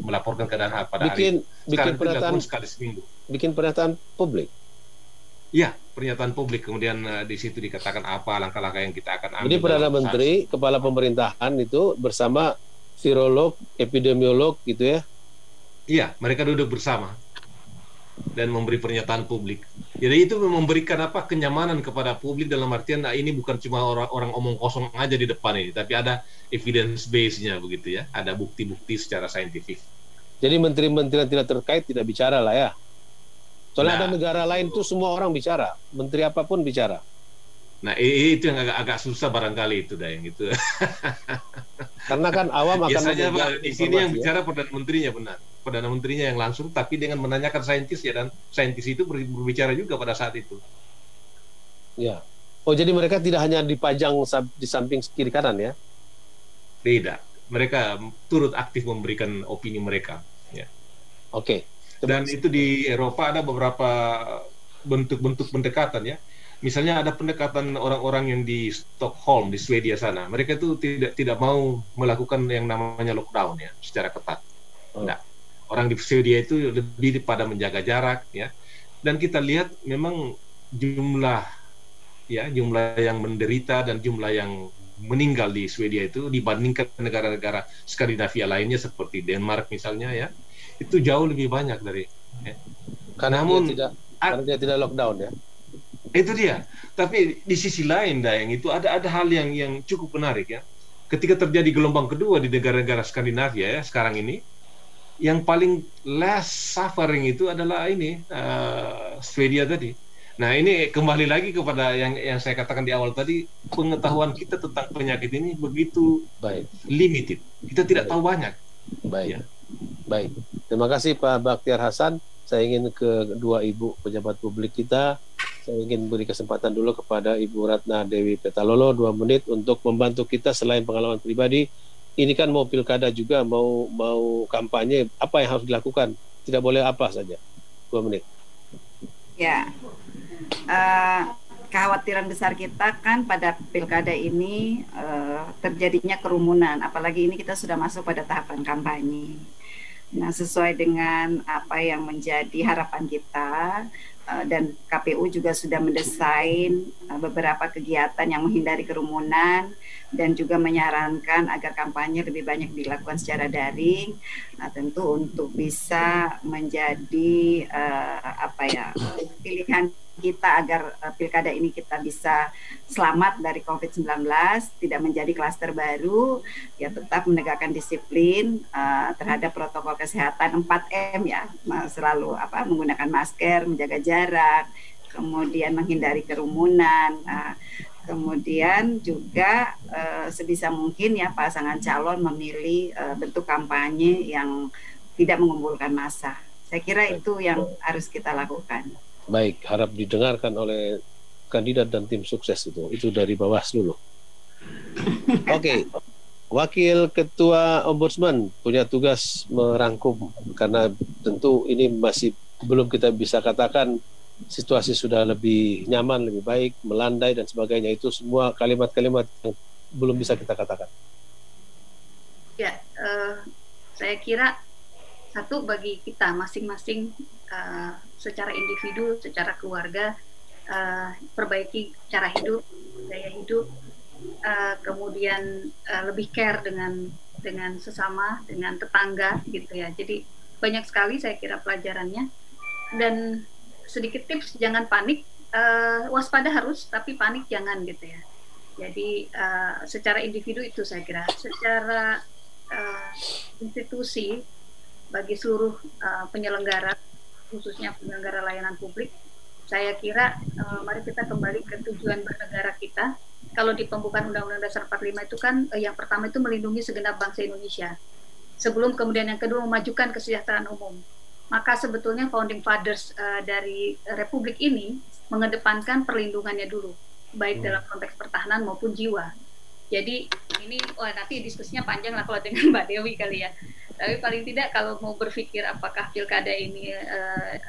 melaporkan keadaan pada hari. Bikin pernyataan sekali seminggu. Bikin pernyataan publik. Iya, pernyataan publik. Kemudian di situ dikatakan apa langkah-langkah yang kita akan ambil. Jadi perdana menteri, kepala pemerintahan itu bersama virolog, epidemiolog gitu ya. Iya, mereka duduk bersama dan memberi pernyataan publik. Jadi itu memberikan kenyamanan kepada publik dalam artian ini bukan cuma orang omong kosong aja di depan ini, tapi ada evidence base-nya begitu ya, ada bukti-bukti secara saintifik. Jadi menteri-menteri yang tidak terkait tidak bicara lah ya. Soalnya ada negara lain tuh semua orang bicara, menteri apapun bicara. Nah itu yang agak susah barangkali itu Dayang itu. Karena kan awam akan biasanya di sini yang bicara perdana menterinya benar. Perdana menterinya yang langsung, tapi dengan menanyakan saintis ya, dan saintis itu berbicara juga pada saat itu. Ya. Oh jadi mereka tidak hanya dipajang di samping kiri kanan ya? Tidak. Mereka turut aktif memberikan opini mereka. Ya. Oke. Dan itu di Eropa ada beberapa bentuk-bentuk pendekatan ya. Misalnya ada pendekatan orang-orang yang di Stockholm di Swedia sana. Mereka itu tidak mau melakukan yang namanya lockdown ya secara ketat. Nah, orang di Swedia itu lebih pada menjaga jarak ya. Dan kita lihat memang jumlah yang menderita dan jumlah yang meninggal di Swedia itu dibandingkan negara-negara Skandinavia lainnya seperti Denmark misalnya ya. Itu jauh lebih banyak dari ya. Karena dia tidak lockdown ya. Itu dia. Tapi di sisi lain Dayang itu ada hal yang cukup menarik ya. Ketika terjadi gelombang kedua di negara-negara Skandinavia ya sekarang ini, yang paling less suffering itu adalah Swedia tadi. Nah ini kembali lagi kepada yang saya katakan di awal tadi, pengetahuan kita tentang penyakit ini begitu limited. Kita tidak tahu banyak. Baik. Ya. Baik. Terima kasih Pak Bakhtiar Hasan. Saya ingin ke dua ibu pejabat publik kita. Saya ingin beri kesempatan dulu kepada Ibu Ratna Dewi Petalolo 2 menit untuk membantu kita selain pengalaman pribadi. Ini kan mau pilkada juga, mau kampanye, apa yang harus dilakukan? Tidak boleh apa saja. 2 menit. Ya, kekhawatiran besar kita kan pada pilkada ini terjadinya kerumunan. Apalagi ini kita sudah masuk pada tahapan kampanye. Nah, sesuai dengan apa yang menjadi harapan kita, dan KPU juga sudah mendesain beberapa kegiatan yang menghindari kerumunan dan juga menyarankan agar kampanye lebih banyak dilakukan secara daring. Nah, tentu untuk bisa menjadi pilihan kita agar pilkada ini kita bisa selamat dari COVID-19, tidak menjadi klaster baru, ya tetap menegakkan disiplin terhadap protokol kesehatan 4M ya, selalu menggunakan masker, menjaga jarak, kemudian menghindari kerumunan, kemudian juga sebisa mungkin ya pasangan calon memilih bentuk kampanye yang tidak mengumpulkan massa. Saya kira itu yang harus kita lakukan. Baik, harap didengarkan oleh kandidat dan tim sukses itu dari Bawaslu loh. Oke. Wakil Ketua Ombudsman punya tugas merangkum, karena tentu ini masih belum kita bisa katakan situasi sudah lebih nyaman, lebih baik, melandai dan sebagainya. Itu semua kalimat-kalimat yang belum bisa kita katakan. Ya, saya kira Satu, bagi kita masing-masing secara individu, secara keluarga, perbaiki cara hidup, gaya hidup, kemudian lebih care dengan sesama, dengan tetangga gitu ya. Jadi banyak sekali saya kira pelajarannya. Dan sedikit tips, jangan panik, waspada harus, tapi panik jangan gitu ya. Jadi secara individu itu saya kira, secara institusi bagi seluruh penyelenggara, khususnya penyelenggara layanan publik, saya kira mari kita kembali ke tujuan bernegara kita. Kalau di pembukaan Undang-Undang Dasar 45 itu kan yang pertama itu melindungi segenap bangsa Indonesia. Sebelum kemudian yang kedua memajukan kesejahteraan umum. Maka sebetulnya founding fathers dari Republik ini mengedepankan perlindungannya dulu, baik dalam konteks pertahanan maupun jiwa. Jadi ini nanti diskusinya panjang lah kalau dengan Mbak Dewi kali ya. Tapi paling tidak kalau mau berpikir apakah pilkada ini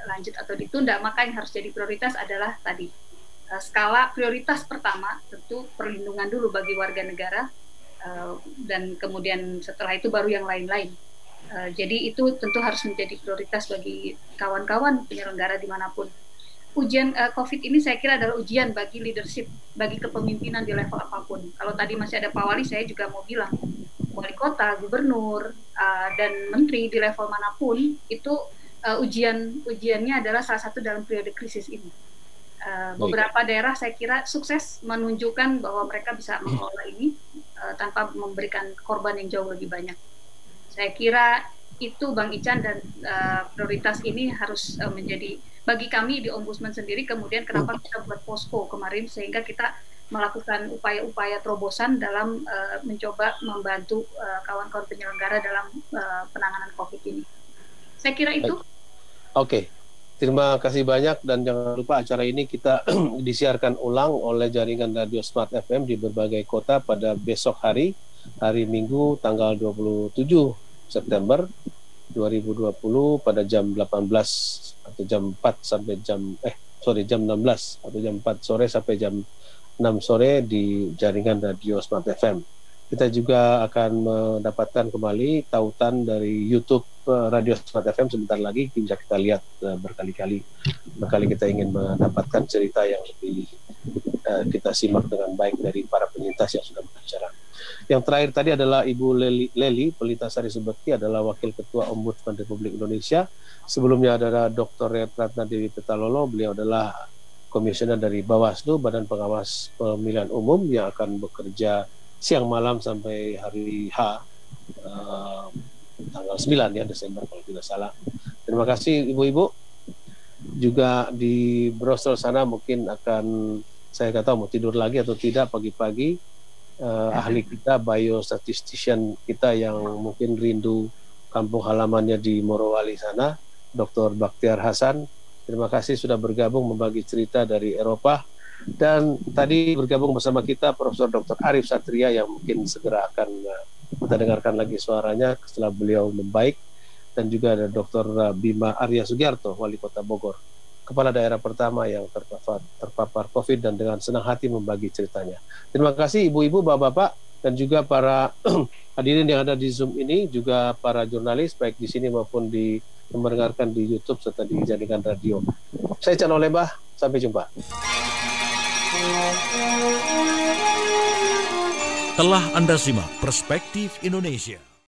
lanjut atau ditunda, maka yang harus jadi prioritas adalah tadi skala prioritas pertama tentu perlindungan dulu bagi warga negara, dan kemudian setelah itu baru yang lain-lain. Jadi itu tentu harus menjadi prioritas bagi kawan-kawan penyelenggara dimanapun. Ujian COVID ini saya kira adalah ujian bagi leadership, bagi kepemimpinan di level apapun. Kalau tadi masih ada Pak Wali, saya juga mau bilang, wali kota, gubernur, dan menteri di level manapun, itu ujiannya adalah salah satu dalam periode krisis ini. Beberapa daerah saya kira sukses menunjukkan bahwa mereka bisa mengelola ini tanpa memberikan korban yang jauh lebih banyak. Saya kira itu Bang Ican, dan prioritas ini harus menjadi bagi kami di Ombudsman sendiri. Kemudian kenapa kita buat posko kemarin, sehingga kita melakukan upaya-upaya terobosan dalam mencoba membantu kawan-kawan penyelenggara dalam penanganan COVID ini. Saya kira itu. Oke. Terima kasih banyak, dan jangan lupa acara ini kita disiarkan ulang oleh jaringan Radio Smart FM di berbagai kota pada besok hari Minggu tanggal 27 September 2020 pada jam 18 atau jam 4 sampai jam 16 atau jam 4 sore sampai jam 6 sore di jaringan Radio Smart FM. Kita juga akan mendapatkan kembali tautan dari YouTube Radio Smart FM sebentar lagi, bisa kita lihat berkali-kali kita ingin mendapatkan cerita yang lebih kita simak dengan baik dari para penyintas yang sudah berbicara. Yang terakhir tadi adalah Ibu Leli Pelitasari Subekti, adalah Wakil Ketua Ombudsman Republik Indonesia. Sebelumnya adalah Dr. Ratna Dewi Petalolo, beliau adalah Komisioner dari Bawaslu, Badan Pengawas Pemilihan Umum, yang akan bekerja siang malam sampai hari tanggal 9 ya Desember kalau tidak salah. Terima kasih ibu-ibu. Juga di Bristol sana mungkin akan, saya nggak tahu mau tidur lagi atau tidak pagi-pagi. Ahli kita, biostatistician kita yang mungkin rindu kampung halamannya di Morowali sana, Dr. Bakhtiar Hasan. Terima kasih sudah bergabung membagi cerita dari Eropa. Dan tadi bergabung bersama kita Profesor Dr. Arif Satria, yang mungkin segera akan kita dengarkan lagi suaranya setelah beliau membaik. Dan juga ada Dr. Bima Arya Sugiarto, Wali Kota Bogor, kepala daerah pertama yang terpapar COVID, dan dengan senang hati membagi ceritanya. Terima kasih ibu-ibu, bapak-bapak, dan juga para hadirin yang ada di Zoom ini, juga para jurnalis baik di sini maupun di mendengarkan di YouTube serta di jaringan radio. Saya Cano Lembah, sampai jumpa. Telah Anda simak Perspektif Indonesia.